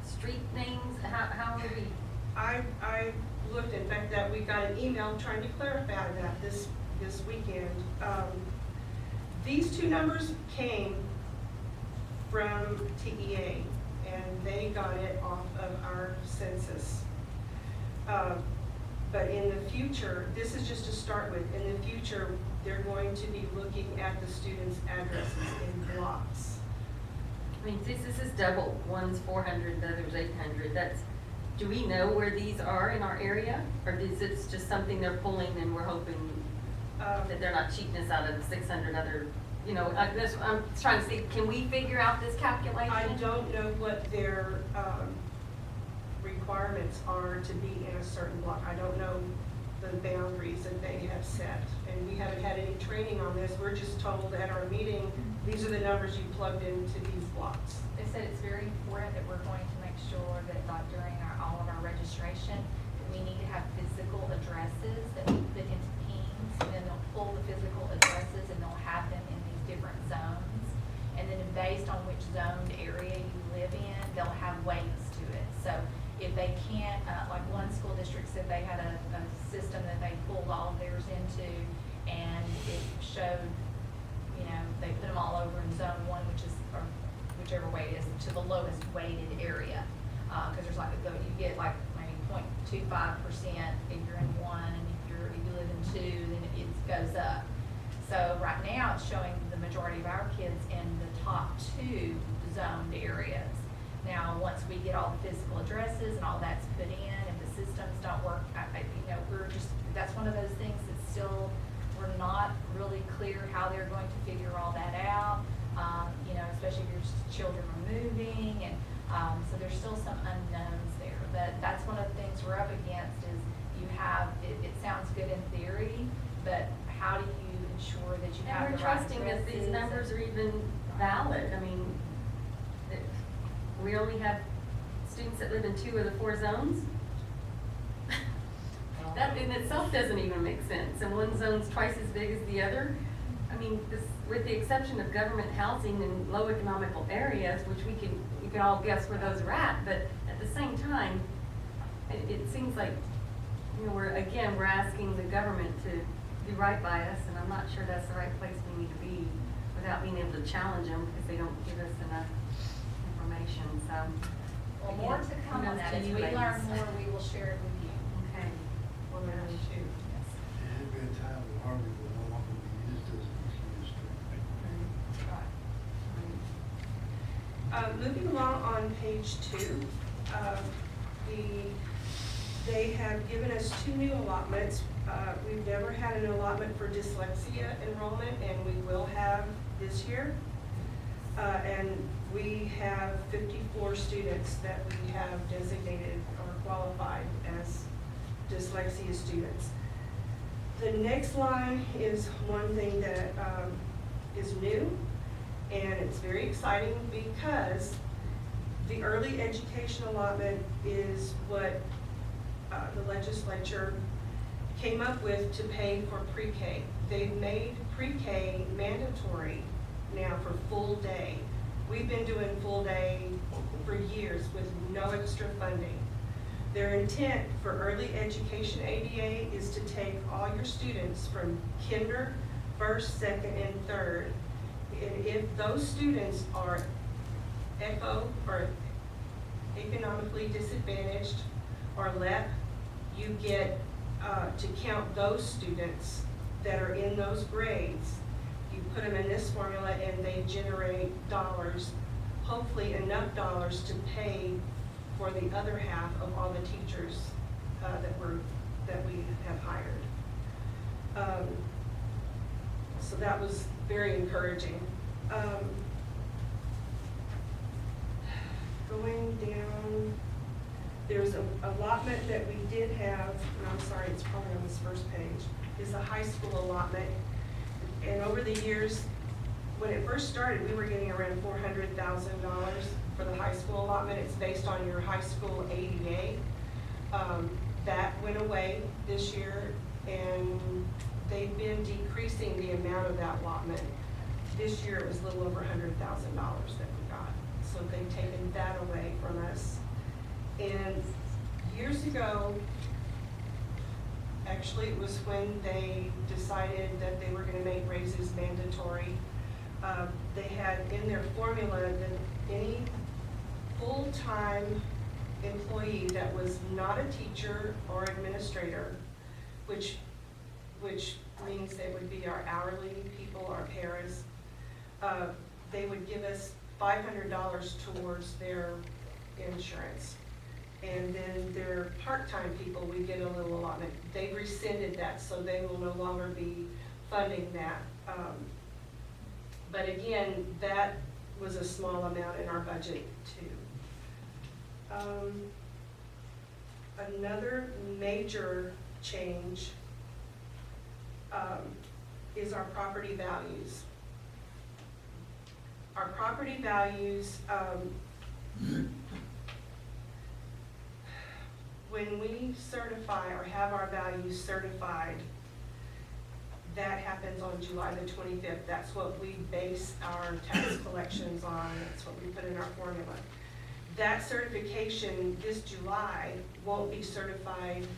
street names? How are we? I looked, in fact, that we got an email trying to clarify that this weekend. These two numbers came from TEA, and they got it off of our census. But in the future, this is just to start with, in the future, they're going to be looking at the students' addresses in blocks. I mean, this is double. One's 400, the other's 800. Do we know where these are in our area? Or is it just something they're pulling and we're hoping that they're not cheating us out of 600 other, I'm trying to see, can we figure out this calculation? I don't know what their requirements are to be in a certain block. I don't know the boundaries that they have set. And we haven't had any training on this. We're just told at our meeting, these are the numbers you plugged into these blocks. They said it's very important that we're going to make sure that during all of our registration, that we need to have physical addresses that we put into Teams, and then they'll pull the physical addresses and they'll have them in these different zones. And then based on which zoned area you live in, they'll have weights to it. So if they can't, like one school district said they had a system that they pulled all of theirs into, and it showed, they put them all over in zone 1, which is, or whichever way it is, to the lowest weighted area. Because there's you get like maybe 0.25% if you're in 1, and if you live in 2, then it goes up. So right now, it's showing the majority of our kids in the top 2 zoned areas. Now, once we get all the physical addresses and all that's put in, if the systems don't work, that's one of those things that still, we're not really clear how they're going to figure all that out, especially if your children are moving, and so there's still some unknowns there. But that's one of the things we're up against is it sounds good in theory, but how do you ensure that you have And the we're right trusting that these addresses numbers are even valid. I mean, we only have students that live in 2 of the 4 zones? That in itself doesn't even make sense, and one zone's twice as big as the other. I mean, with the exception of government housing in low economical areas, which we can all guess where those are at, but at the same time, it seems like, we're asking the government to do right by us, and I'm not sure that's the right place we need to be without being able to challenge them because they don't give us enough information, so. Well, more to come on that. As we learn more, we will share it with you. Okay. Well, there's 2. Yes. It'd be a time when Harvey will no longer be used as an excuse to. Moving along on page 2, they have given us 2 new allotments. We've never had an allotment for dyslexia enrollment, and we will have this year. And we have 54 students that we have designated or qualified as dyslexia students. The next line is one thing that is new, and it's very exciting because the early education allotment is what the legislature came up with to pay for pre-K. They've made pre-K mandatory now for full day. We've been doing full day for years with no extra funding. Their intent for early education ADA is to take all your students from kinder, first, second, and third. And if those students are economically disadvantaged or LEP you get, to count those students that are in those grades, you put them in this formula and they generate dollars, hopefully enough dollars to pay for the other half of all the teachers that we have hired. So that was very encouraging. Going down, there's an allotment that we did have, and I'm sorry, it's probably on this first page, is the high school allotment. And over the years, when it first started, we were getting around $400,000 for the high school allotment. It's based on your high school ADA. That went away this year, and they've been decreasing the amount of that allotment. This year, it was a little over $100,000 that we got. So they've taken that away from us. And years ago, actually, it was when they decided that they were gonna make raises mandatory. They had in their formula that any full-time employee that was not a teacher or administrator, which means they would be our hourly people, our paras, they would give us $500 towards their insurance. And then their part-time people, we get a little allotment. They rescinded that, so they will no longer be funding that. But again, that was a small amount in our budget too. Another major change is our property values. Our property values, when we certify or have our values certified, that happens on July the 25th. That's what we base our tax collections on. That's what we put in our formula. That certification this July won't be certified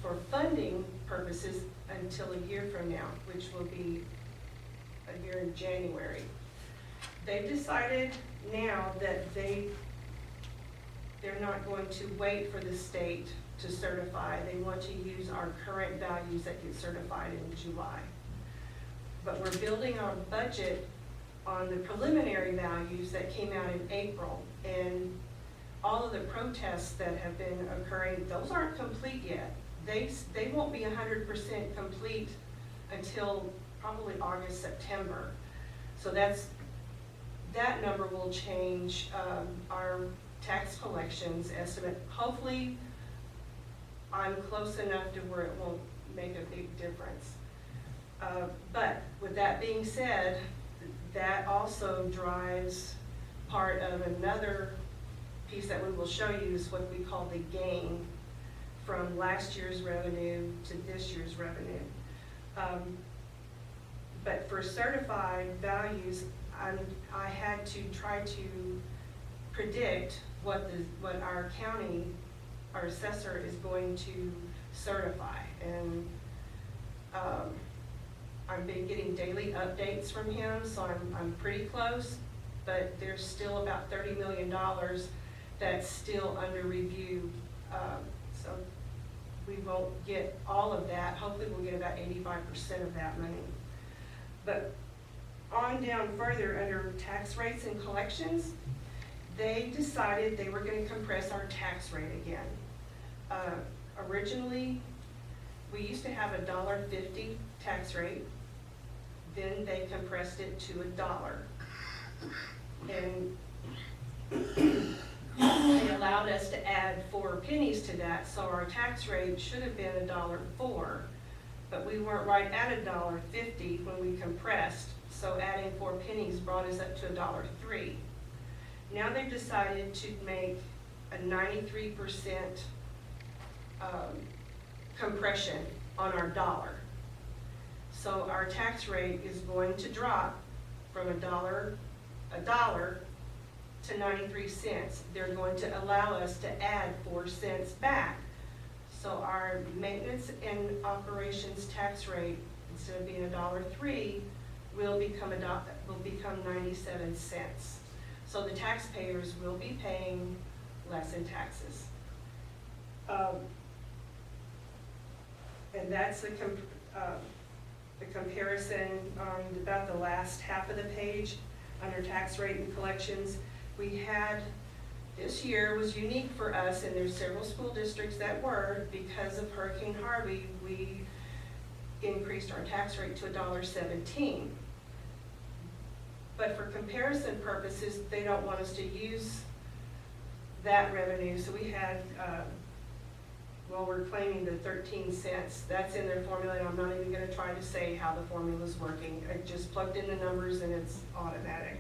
for funding purposes until a year from now, which will be a year in January. They've decided now that they're not going to wait for the state to certify. They want to use our current values that get certified in July. But we're building our budget on the preliminary values that came out in April. And all of the protests that have been occurring, those aren't complete yet. They won't be 100% complete until probably August, September. So that number will change our tax collections estimate. Hopefully, I'm close enough to where it won't make a big difference. But with that being said, that also drives part of another piece that we will show you is what we call the gain from last year's revenue to this year's revenue. But for certified values, I had to try to predict what our county, our assessor is going to certify. And I've been getting daily updates from him, so I'm pretty close, but there's still about $30 million that's still under review. So we won't get all of that. Hopefully we'll get about 85% of that money. But on down further under tax rates and collections, they decided they were going to compress our tax rate again. Originally, we used to have a $1.50 tax rate. Then they compressed it to $1. And they allowed us to add 4 pennies to that, so our tax rate should have been $1.04, but we weren't right at $1.50 when we compressed, so adding 4 pennies brought us up to $1.03. Now they've decided to make a 93% compression on our dollar. So our tax rate is going to drop from $1 to 93 cents. They're going to allow us to add 4 cents back. So our maintenance and operations tax rate, instead of being $1.03, will become 97 cents. So the taxpayers will be paying less in taxes. And that's the comparison on about the last half of the page, under tax rate and collections. We had, this year was unique for us, and there's several school districts that were, because of Hurricane Harvey, we increased our tax rate to $1.17. But for comparison purposes, they don't want us to use that revenue, so we had, well, we're claiming the 13 cents. That's in their formula, and I'm not even gonna try to say how the formula's working. I just plugged in the numbers and it's automatic.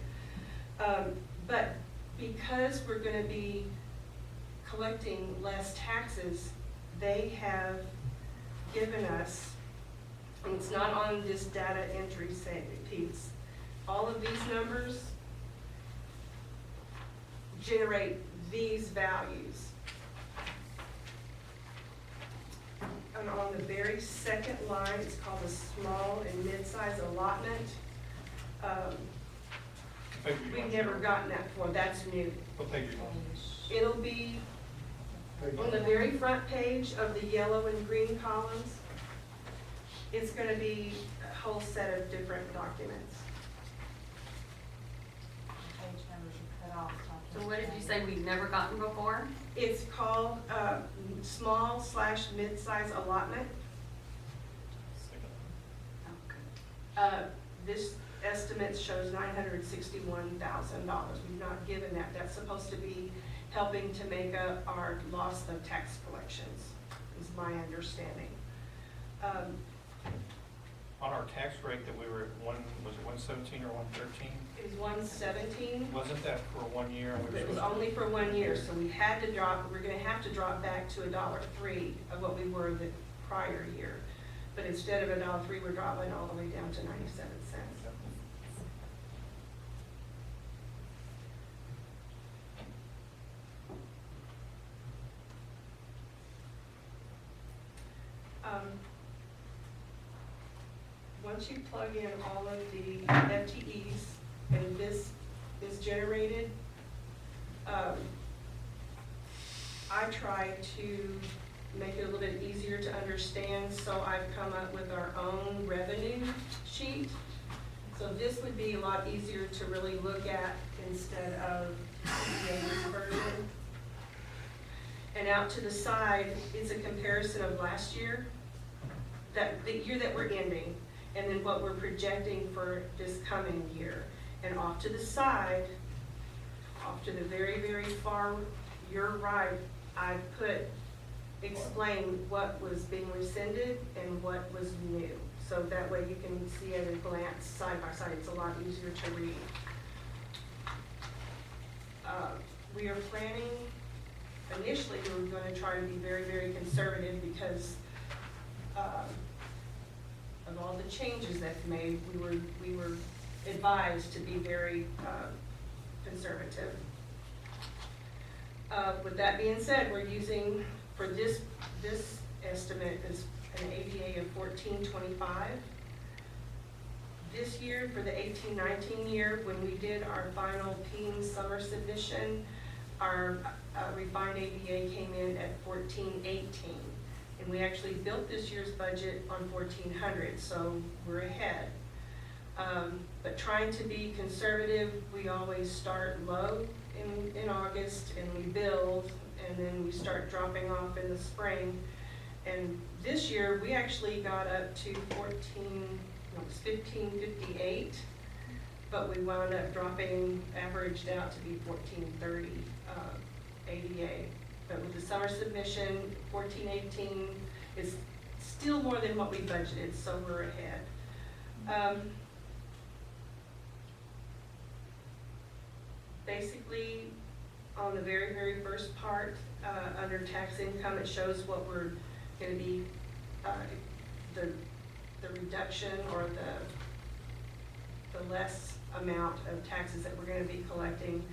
But because we're gonna be collecting less taxes, they have given us, and it's not on this data entry piece, all of these numbers generate these values. And on the very second line, it's called the small and mid-size allotment. We've never gotten that before, that's new. What page are you on? It'll be on the very front page of the yellow and green columns. It's gonna be a whole set of different documents. Page numbers you cut off. So what did you say we've never gotten before? It's called small / mid-size allotment. This estimate shows $961,000. We've not given that. That's supposed to be helping to make up our loss of tax collections, is my understanding. On our tax rate that we were at was it 117 or 113? It was 117. Wasn't that for 1 year? And we were It was supposed to- only for 1 year, so we had to drop, we're gonna have to drop back to $1.03 of what we were the prior year. But instead of $1.03, we're dropping all the way down to 97 cents. Once you plug in all of the FTEs and this is generated, I try to make it a little bit easier to understand, so I've come up with our own revenue sheet. So this would be a lot easier to really look at instead of David's version. And out to the side is a comparison of last year, the year that we're ending, and then what we're projecting for this coming year. And off to the side, off to the very, very far, your right, I explain what was being rescinded and what was new. So that way you can see at a glance, side by side, it's a lot easier to read. We are planning, initially we were gonna try to be very, very conservative because of all the changes that's made, we were advised to be very conservative. With that being said, we're using, for this estimate is an ADA of 1425. This year, for the 18-19 year, when we did our final PEEM summer submission, our refined ADA came in at 1418. And we actually built this year's budget on 1400, so we're ahead. But trying to be conservative, we always start low in August and we build, and then we start dropping off in the spring. And this year, we actually got up to 1558, but we wound up dropping, averaged out to be 1430 ADA. But with the summer submission, 1418 is still more than what we budgeted, so we're ahead. Basically, on the very, very first part, under tax income, it shows what we're gonna be, the reduction or the less amount of taxes that we're gonna be collecting.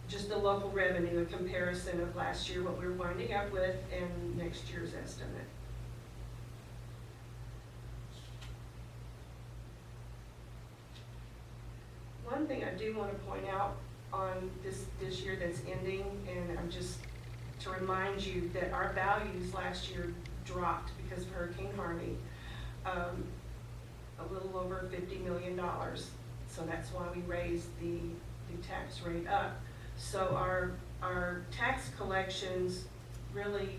Just the local revenue, a comparison of last year, what we're winding up with, and next year's estimate. One thing I do want to point out on this year that's ending, and I'm just to remind you that our values last year dropped because of Hurricane Harvey, a little over $50 million. So that's why we raised the tax rate up. So our tax collections really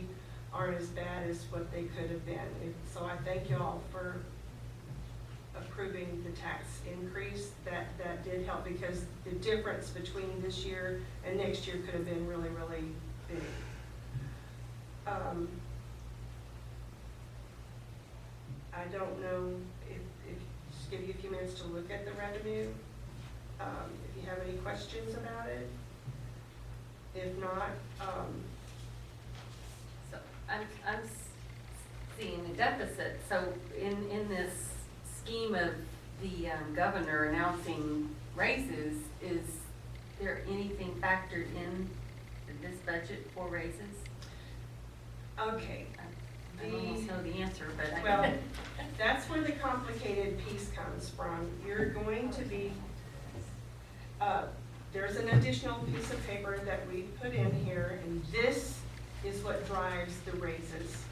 aren't as bad as what they could have been. So I thank y'all for approving the tax increase. That did help, because the difference between this year and next year could have been really, really big. I don't know if just give you a few minutes to look at the revenue. If you have any questions about it. If not, So I'm seeing the deficit. So in this scheme of the governor announcing raises, is there anything factored in this budget for raises? okay. I almost know the answer, but I. Well, that's where the complicated piece comes from. You're going to be, there's an additional piece of paper that we put in here, and this is what drives the raises,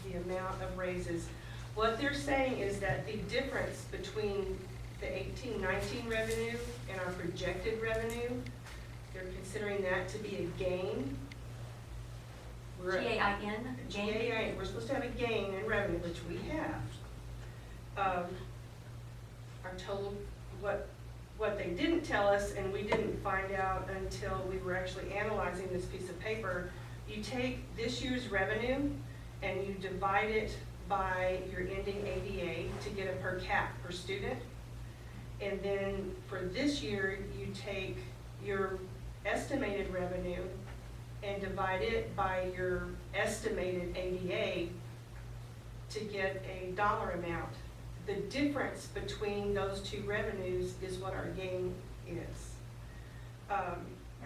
the amount of raises. What they're saying is that the difference between the 18-19 revenue and our projected revenue, they're considering that to be a gain. G-A-I-N? GAI, we're supposed to have a gain in revenue, which we have. Our total, what they didn't tell us, and we didn't find out until we were actually analyzing this piece of paper, you take this year's revenue and you divide it by your ending ADA to get a per cap per student. And then for this year, you take your estimated revenue and divide it by your estimated ADA to get a dollar amount. The difference between those two revenues is what our gain is.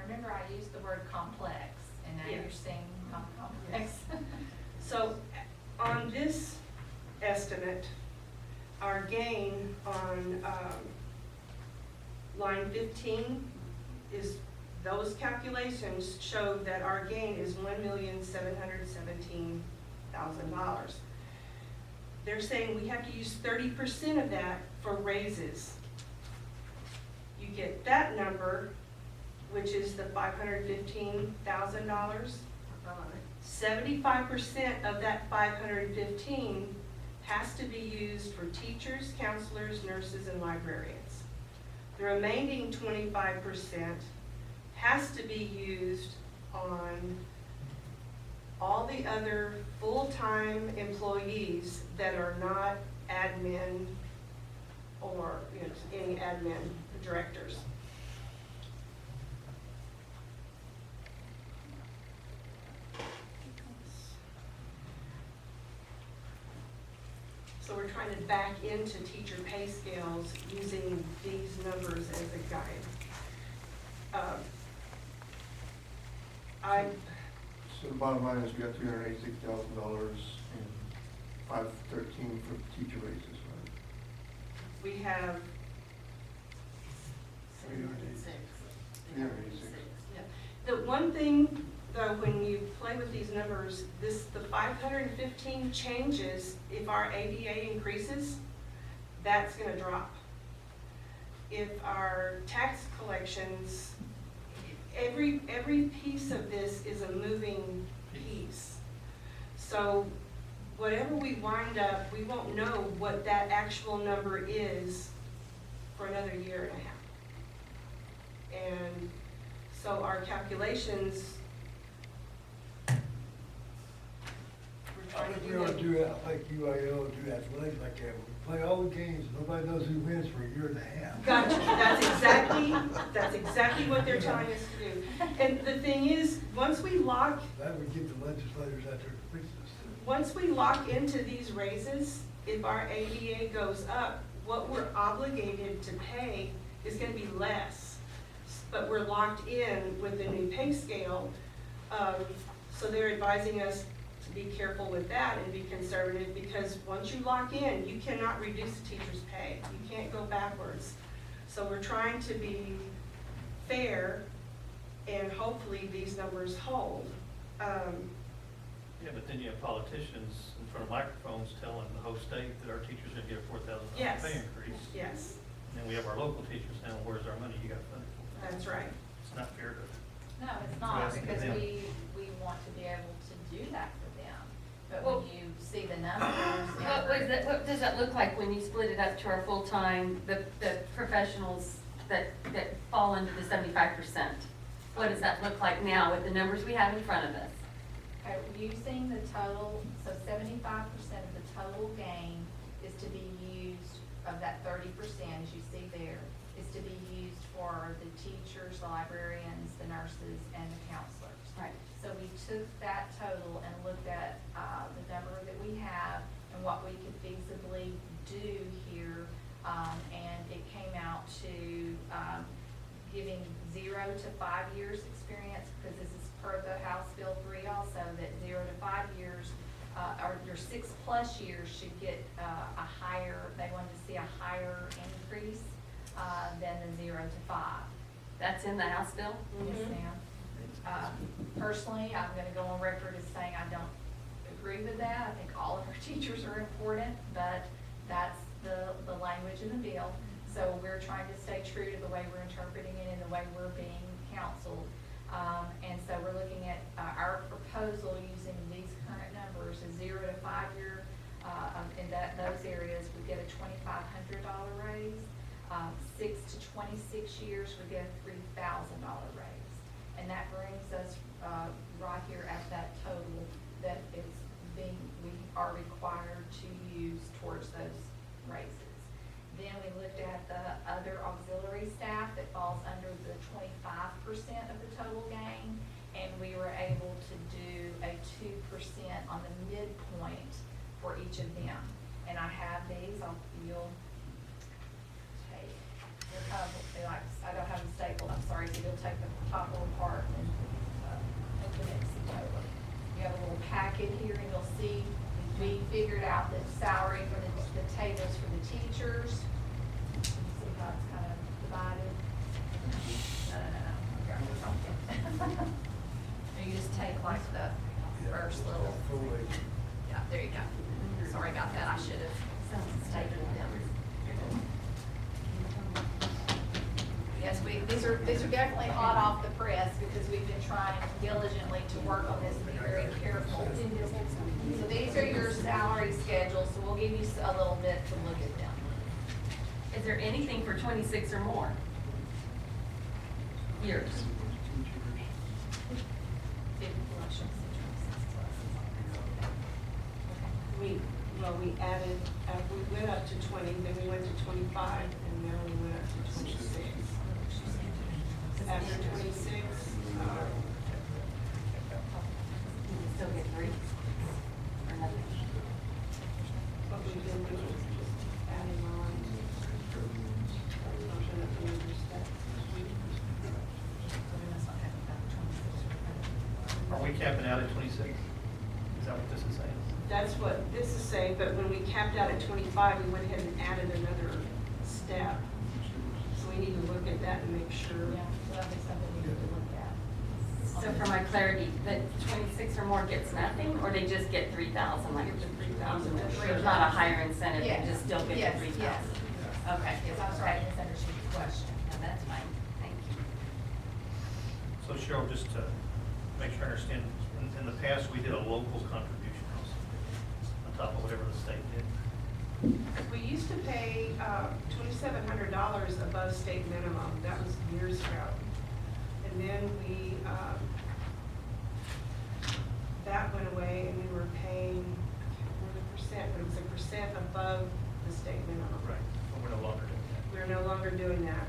Remember, I used the word complex, and now Yeah. you're saying complex. So on this estimate, our gain on line 15 is, those calculations show that our gain is $1,717,000. They're saying we have to use 30% of that for raises. You get that number, which is the $515,000. 75% of that 515 has to be used for teachers, counselors, nurses, and librarians. The remaining 25% has to be used on all the other full-time employees that are not admin or any admin directors. So we're trying to back into teacher pay scales using these numbers as a guide. So the bottom line is we got $386,000 and $513 for teacher raises, right? We have, 386. yeah. The one thing though, when you play with these numbers, the 515 changes, if our ADA increases, that's gonna drop. If our tax collections, every piece of this is a moving piece. So whatever we wind up, we won't know what that actual number is for another year and a half. And so our calculations, we're I trying to think do we ought that. to do that like UIL, do athletics like that. We play all the games, nobody knows who wins for a year and a half. Gotcha, that's exactly what they're telling us to do. And the thing is, once we lock That would get the legislators out there to fix this. Once we lock into these raises, if our ADA goes up, what we're obligated to pay is gonna be less. But we're locked in with the new pay scale, so they're advising us to be careful with that and be conservative, because once you lock in, you cannot reduce the teacher's pay. You can't go backwards. So we're trying to be fair, and hopefully these numbers hold. Yeah, but then you have politicians in front of microphones telling the whole state that our teachers are gonna get a $4,000 Yes. pay increase. Yes, And then we have our local teachers saying, well, where's our money you got funded for? that's right. It's not fair to. No, it's not, Yes, because yeah. we want to be able to do that for them. But Well- when you see the numbers. What does that look like when you split it up to our full-time, the professionals that fall under the 75%? What does that look like now with the numbers we have in front of us? Okay, using the total, so 75% of the total gain is to be used, of that 30%, as you see there, is to be used for the teachers, the librarians, the nurses, and the counselors. Right. So we took that total and looked at the number that we have and what we could feasibly do here, and it came out to giving 0 to 5 years experience, because this is per the House Bill 3 also, that 0 to 5 years, or your 6+ years should get a higher, they wanted to see a higher increase than the 0 to 5. That's in the House bill? Yes, ma'am. Personally, I'm gonna go on record as saying I don't agree with that. I think all of our teachers are important, but that's the language in the bill. So we're trying to stay true to the way we're interpreting it and the way we're being counseled. And so we're looking at our proposal using these current numbers, a 0 to 5 year, in those areas, we get a $2,500 raise. 6 to 26 years, we get a $3,000 raise. And that brings us right here at that total that is we are required to use towards those raises. Then we looked at the other auxiliary staff that falls under the 25% of the total gain, and we were able to do a 2% on the midpoint for each of them. And I have these, you'll take, they're kind of, like, I don't have them stapled, I'm sorry, so you'll take the top little part and open it and see total. You have a little packet here, and you'll see we figured out the salary for the tables for the teachers. See how it's kind of divided? No. You just take like the first little, yeah, there you go. Sorry about that, I should have stapled them. Yes, these are definitely hot off the press, because we've been trying diligently to work on this and be very careful. So these are your salary schedules, so we'll give you a little bit to look at them. Is there anything for 26 or more years? We added, we went up to 20, then we went to 25, and now we went up to 26. After 26, Still get 3? Or nothing? what we did was adding on. Are we capping out at 26? Is that what this is saying? That's what this is saying, but when we capped out at 25, we went ahead and added another step. So we need to look at that and make sure. Yeah, so that'd be something we need to look at. So for my clarity, the 26 or more gets nothing, or they just get 3,000? Like Get the 3,000. there's not a higher incentive, they Yes. just still get Yes, the 3,000? yes. Okay. Yes, I'm sorry, I misunderstood your question. No, that's fine, thank you. So Cheryl, just to make sure I understand, in the past, we did a local contribution also, on top of whatever the state did. We used to pay $2,700 above state minimum. That was years ago. And then that went away, and we were paying, I can't remember the percent, but it was a percent above the state minimum. Right, but we're no longer doing that. We're no longer doing that.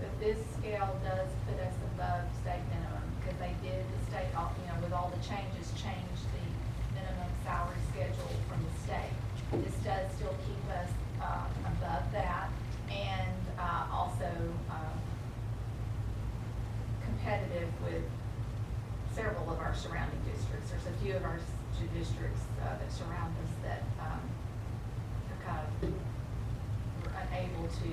But this scale does put us above state minimum, because they did, the state, with all the changes, changed the minimum salary schedule from the state. This does still keep us above that, and also competitive with several of our surrounding districts. There's a few of our districts that surround us that are kind of, we're unable to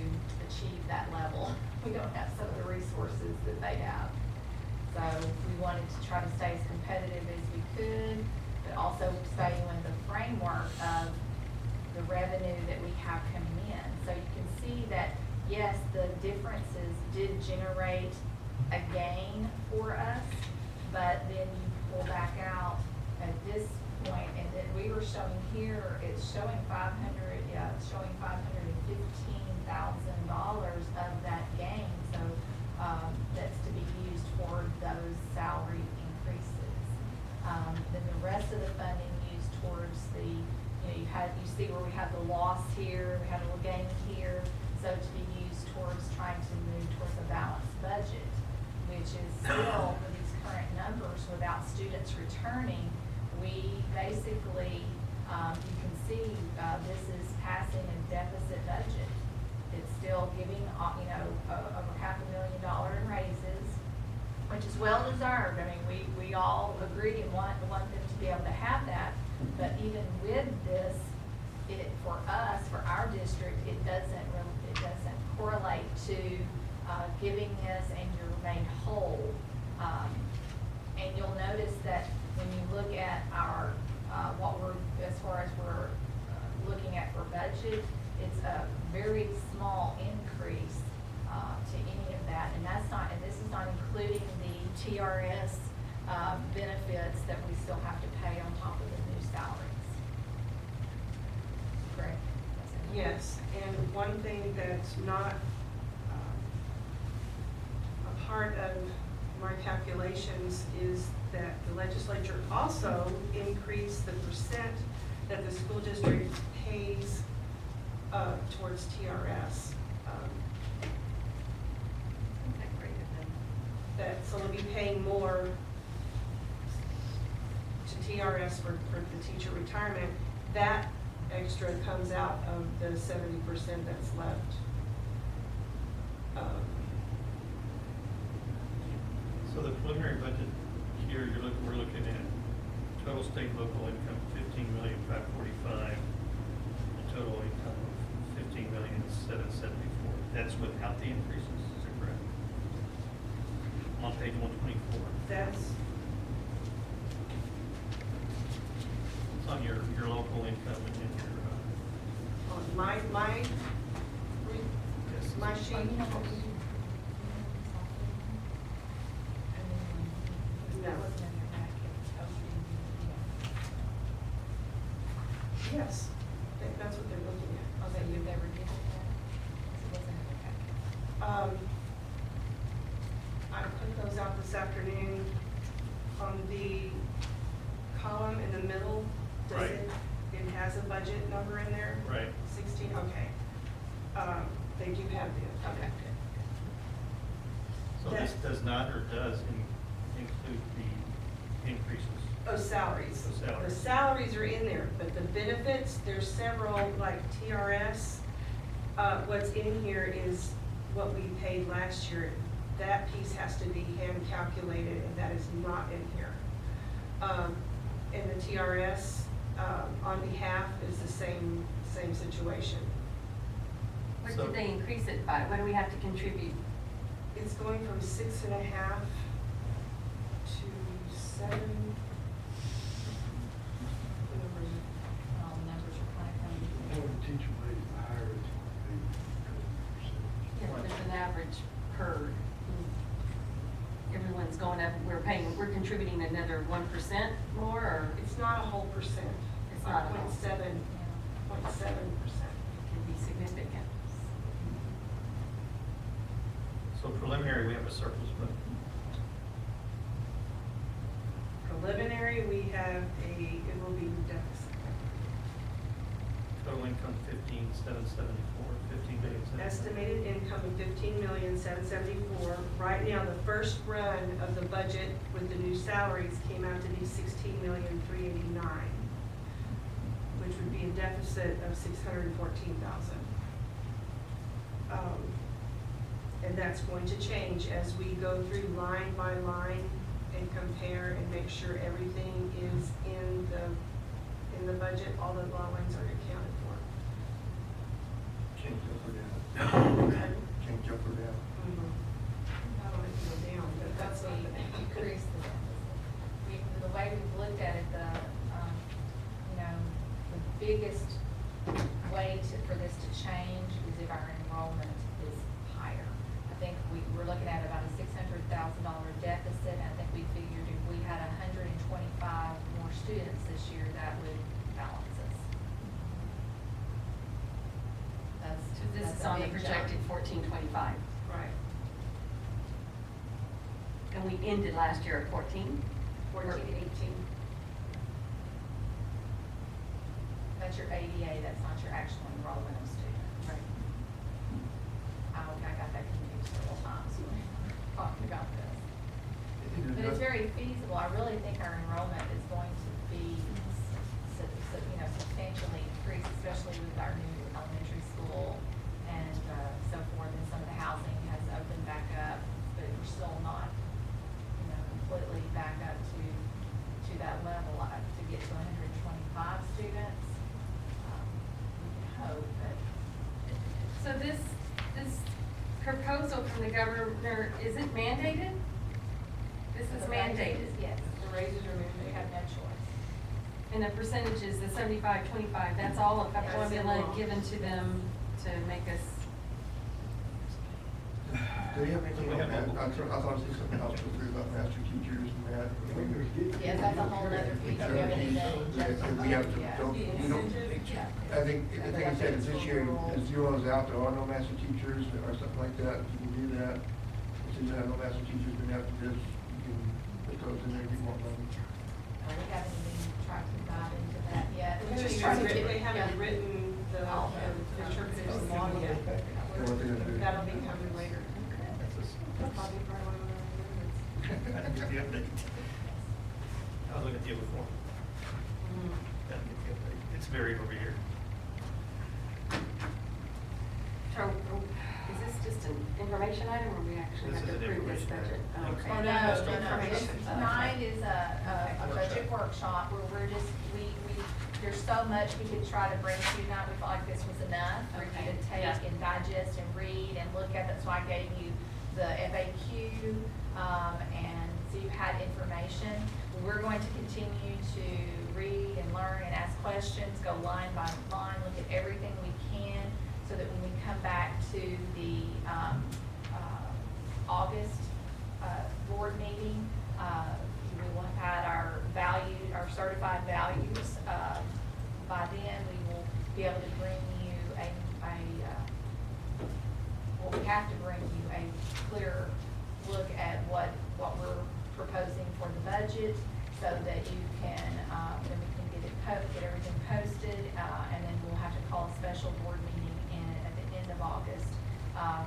achieve that level. We don't have some of the resources that they have. So we wanted to try to stay as competitive as we could, but also stay in the framework of the revenue that we have coming in. So you can see that, yes, the differences did generate a gain for us, but then you pull back out at this point, and then we were showing here, it's showing it's showing $515,000 of that gain. So, that's to be used for those salary increases. Then the rest of the funding used towards the, you see where we have the loss here, we have a little gain here, so to be used towards trying to move towards a balanced budget, which is still, for these current numbers, without students returning, we basically, you can see, this is passing a deficit budget. It's still giving, over $500,000 in raises, which is well deserved. I mean, we all agree and want them to be able to have that, but even with this, for us, for our district, it doesn't correlate to giving this and you're made whole. And you'll notice that when you look at our as far as we're looking at for budget, it's a very small increase to any of that, and this is not including the TRS benefits that we still have to pay on top of the new salaries. Correct? Yes, and one thing that's not a part of my calculations is that the legislature also increased the percent that the school district pays towards TRS. So they'll be paying more to TRS for the teacher retirement. That extra comes out of the 70% that's left. So the preliminary budget here, we're looking at total state and local income $15,545,000, and total income of $15,774,000. That's without the increases, is that correct? On page 124. That's, It's on your local income and your, on my sheet. No. Yes, that's what they're looking at. Oh, that you've ever given that? It wasn't in the packet. I put those out this afternoon. On the column in the middle, Right. it has a budget number in there? Right. 16, okay. They do have the, okay. so this does not or does include the increases? Oh, salaries. The salaries. The salaries are in there, but the benefits, there's several, like TRS. What's in here is what we paid last year. That piece has to be hand calculated, and that is not in here. And the TRS, on behalf is the same situation. What So- did they increase it by? What do we have to contribute? It's going from 6.5 to 7. All the numbers are kind of coming. More the teacher pays, the higher it's Yeah, going to be. there's an average per, everyone's going up, we're contributing another 1% more, or It's not a whole percent. It's not a whole. 0.7%. can be significant? So preliminary, we have a surplus budget. Preliminary, we have it will be deficit. Total income 15,774, 15,774. Estimated income of 15,774,000. Right now, the first run of the budget with the new salaries came out to be 16,389,000, which would be a deficit of 614,000. And that's going to change as we go through line by line and compare and make sure everything is in the budget, all the lines are accounted for. Change up or down. Change up or down. I don't want it to go down, but that's not the It's on the big jump. projected 1425. Right. And we ended last year at 14? 14 to 18. That's your ADA, that's not your actual enrollment of students. Right. I got that confused several times when we were talking about this. But it's very feasible. I really think our enrollment is going to be, substantially increased, especially with our new elementary school and so forth. And some of the housing has opened back up, but we're still not, completely back up to that level. To get to 125 students, we can hope, but. So this proposal from the governor, is it mandated? This is mandated. Yes. The raises are We mandated. have no choice. And the percentages, the 75-25, that's all a Yes. formula given to them to make us, Do you have anything on that? I thought I see something else go through about master teachers and that. Yes, that's a whole other piece. We haven't even- We have to, Yeah. don't, you know, Yeah. I think it said that this year, the zeros out, there are no master teachers or something like that, you can do that. Since you have no master teachers, then after this, you can put those in there, get more money. We haven't even tried to dive into that yet. They We're just trying to haven't, get- they haven't yeah. written the interpreters of law yet. So what they're gonna do. That'll be coming later. Probably one of the I didn't get the update. I was looking at you before. mm, I didn't get the update. It's varied over here. so, is this just an information item, or we actually This have to is an approve this information budget? item. Oh, okay. Oh, no. This tonight is a budget workshop where we're just, there's so much we could try to bring to you tonight. We felt like this was enough for you to Okay. take Yeah. and digest and read and look at. That's why I gave you the FAQ, and so you had information. We're going to continue to read and learn and ask questions, go line by line, look at everything we can, so that when we come back to the August board meeting, we will have had our certified values. By then, we will be able to bring you well, we have to bring you a clearer look at what we're proposing for the budget, so that you can, then we can get everything posted, and then we'll have to call a special board meeting at the end of August,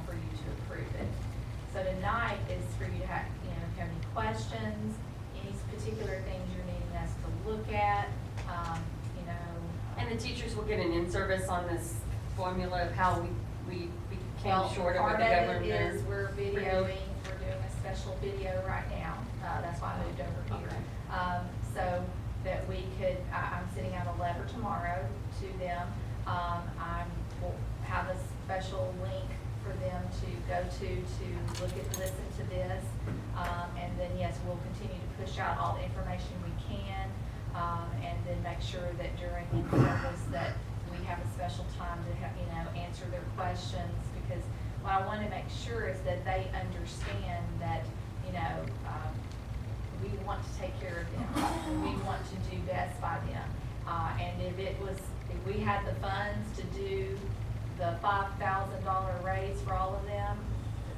for you to approve it. So tonight is for you to have, if you have any questions, any particular things you're needing us to look at, And the teachers will get an in-service on this formula of how we came Well, short of what part the of it governor. is we're videoing, we're doing a special video right now, that's why I moved over here. Okay. So that we could, I'm sending out a letter tomorrow to them. We'll have a special link for them to go to listen to this. And then, yes, we'll continue to push out all the information we can, and then make sure that during in-service that we have a special time to have, answer their questions, because what I want to make sure is that they understand that, we want to take care of them, and we want to do best by them. And if we had the funds to do the $5,000 raise for all of them,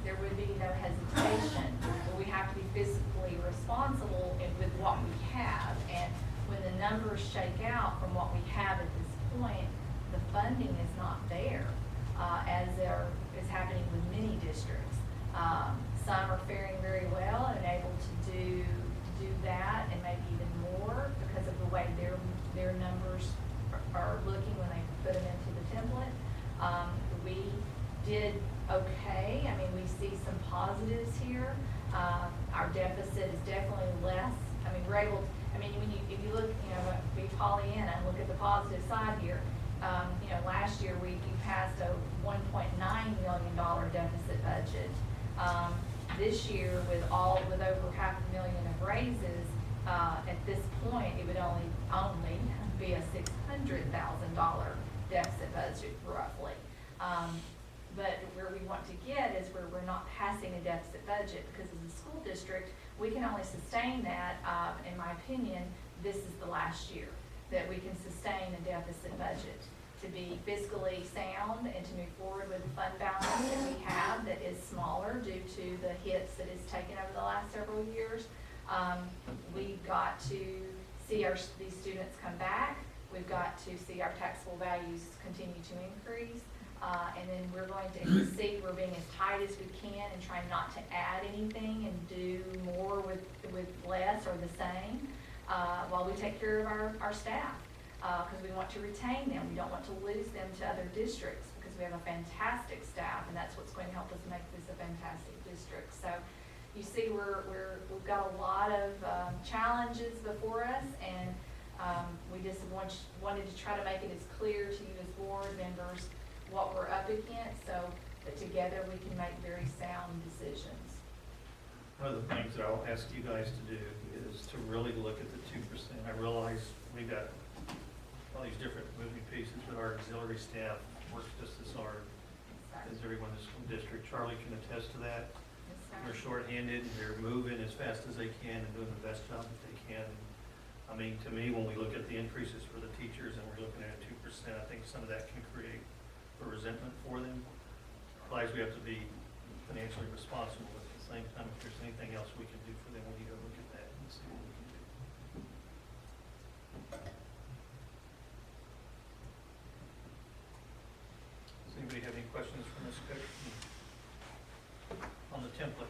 there would be no hesitation. But we have to be fiscally responsible with what we have. And when the numbers shake out from what we have at this point, the funding is not there, as there is happening with many districts. Some are faring very well and able to do that, and maybe even more, because of the way their numbers are looking when they put them into the template. We did okay. I mean, we see some positives here. Our deficit is definitely less. I mean, we're able, if you look, be Pollyanna and look at the positive side here. Last year we passed a $1.9 million deficit budget. This year, with over $500,000 of raises, at this point, it would only be a $600,000 deficit budget, roughly. But where we want to get is where we're not passing a deficit budget, because as a school district, we can only sustain that, in my opinion, this is the last year that we can sustain a deficit budget. to be fiscally sound and to move forward with the fund balance that we have that is smaller due to the hits that it's taken over the last several years. We've got to see these students come back. We've got to see our taxable values continue to increase. And then we're going to see we're being as tight as we can and trying not to add anything and do more with less or the same, while we take care of our staff. Because we want to retain them. We don't want to lose them to other districts because we have a fantastic staff, and that's what's going to help us make this a fantastic district. So you see we've got a lot of challenges before us, and we just wanted to try to make it as clear to you as board members what we're up against, so that together we can make very sound decisions. One of the things that I'll ask you guys to do is to really look at the 2%. I realize we've got all these different moving pieces, but our auxiliary staff works just as hard as everyone in the school district. Charlie can attest to that. They're shorthanded, and they're moving as fast as they can and doing the best job that they can. I mean, to me, when we look at the increases for the teachers and we're looking at 2%, I think some of that can create a resentment for them. Realize we have to be financially responsible, but at the same time, if there's anything else we can do for them, we need to look at that and see what we can do. Does anybody have any questions for Ms. Cook on the template?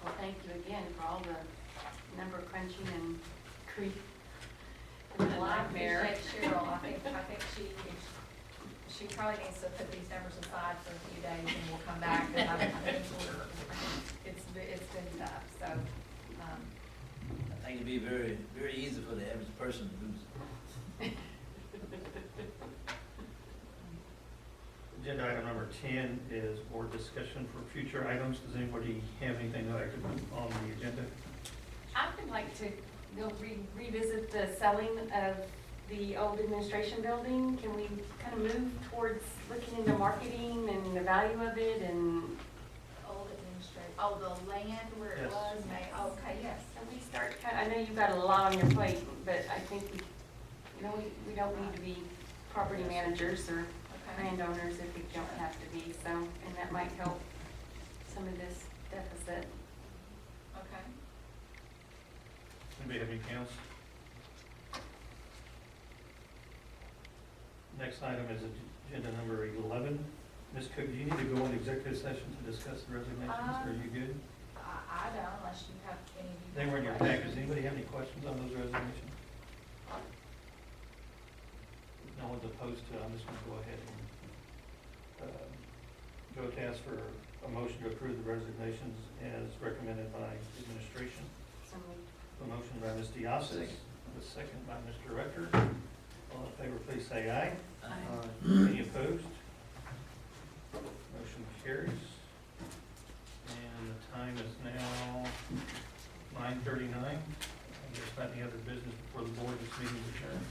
Well, thank you again for all the number crunching and Well, I nightmare. appreciate Cheryl. I think she probably needs to put these numbers aside for a few days and we'll come back. And I think it's been tough, so, I think it'd be very, very easy for the average person to lose. Agenda item number 10 is board discussion for future items. Does anybody have anything that I could put on the agenda? I would like to revisit the selling of the old administration building. Can we kind of move towards looking into marketing and the value of it and? old administrative, the land where it Yes. was, okay, yes. And we start, I know you've got a lot on your plate, but I think we don't need to be property managers or Okay. landowners if we don't have to be, so, and that might help some of this deficit. Okay. Anybody have anything else? Next item is agenda number 11. Ms. Cook, do you need to go into executive session to discuss the resignations, or are you good? I don't, unless you have any. They were in your pack. Does anybody have any questions on those resignations? No one's opposed to it. I'm just going to go ahead and go to ask for a motion to approve the resignations as recommended by administration. So A motion by Ms. Diastis, a second by Mr. Rector. All in favor, please say aye. Any opposed? Motion carries. And the time is now 9:39. If there's not any other business before the board, this meeting is adjourned.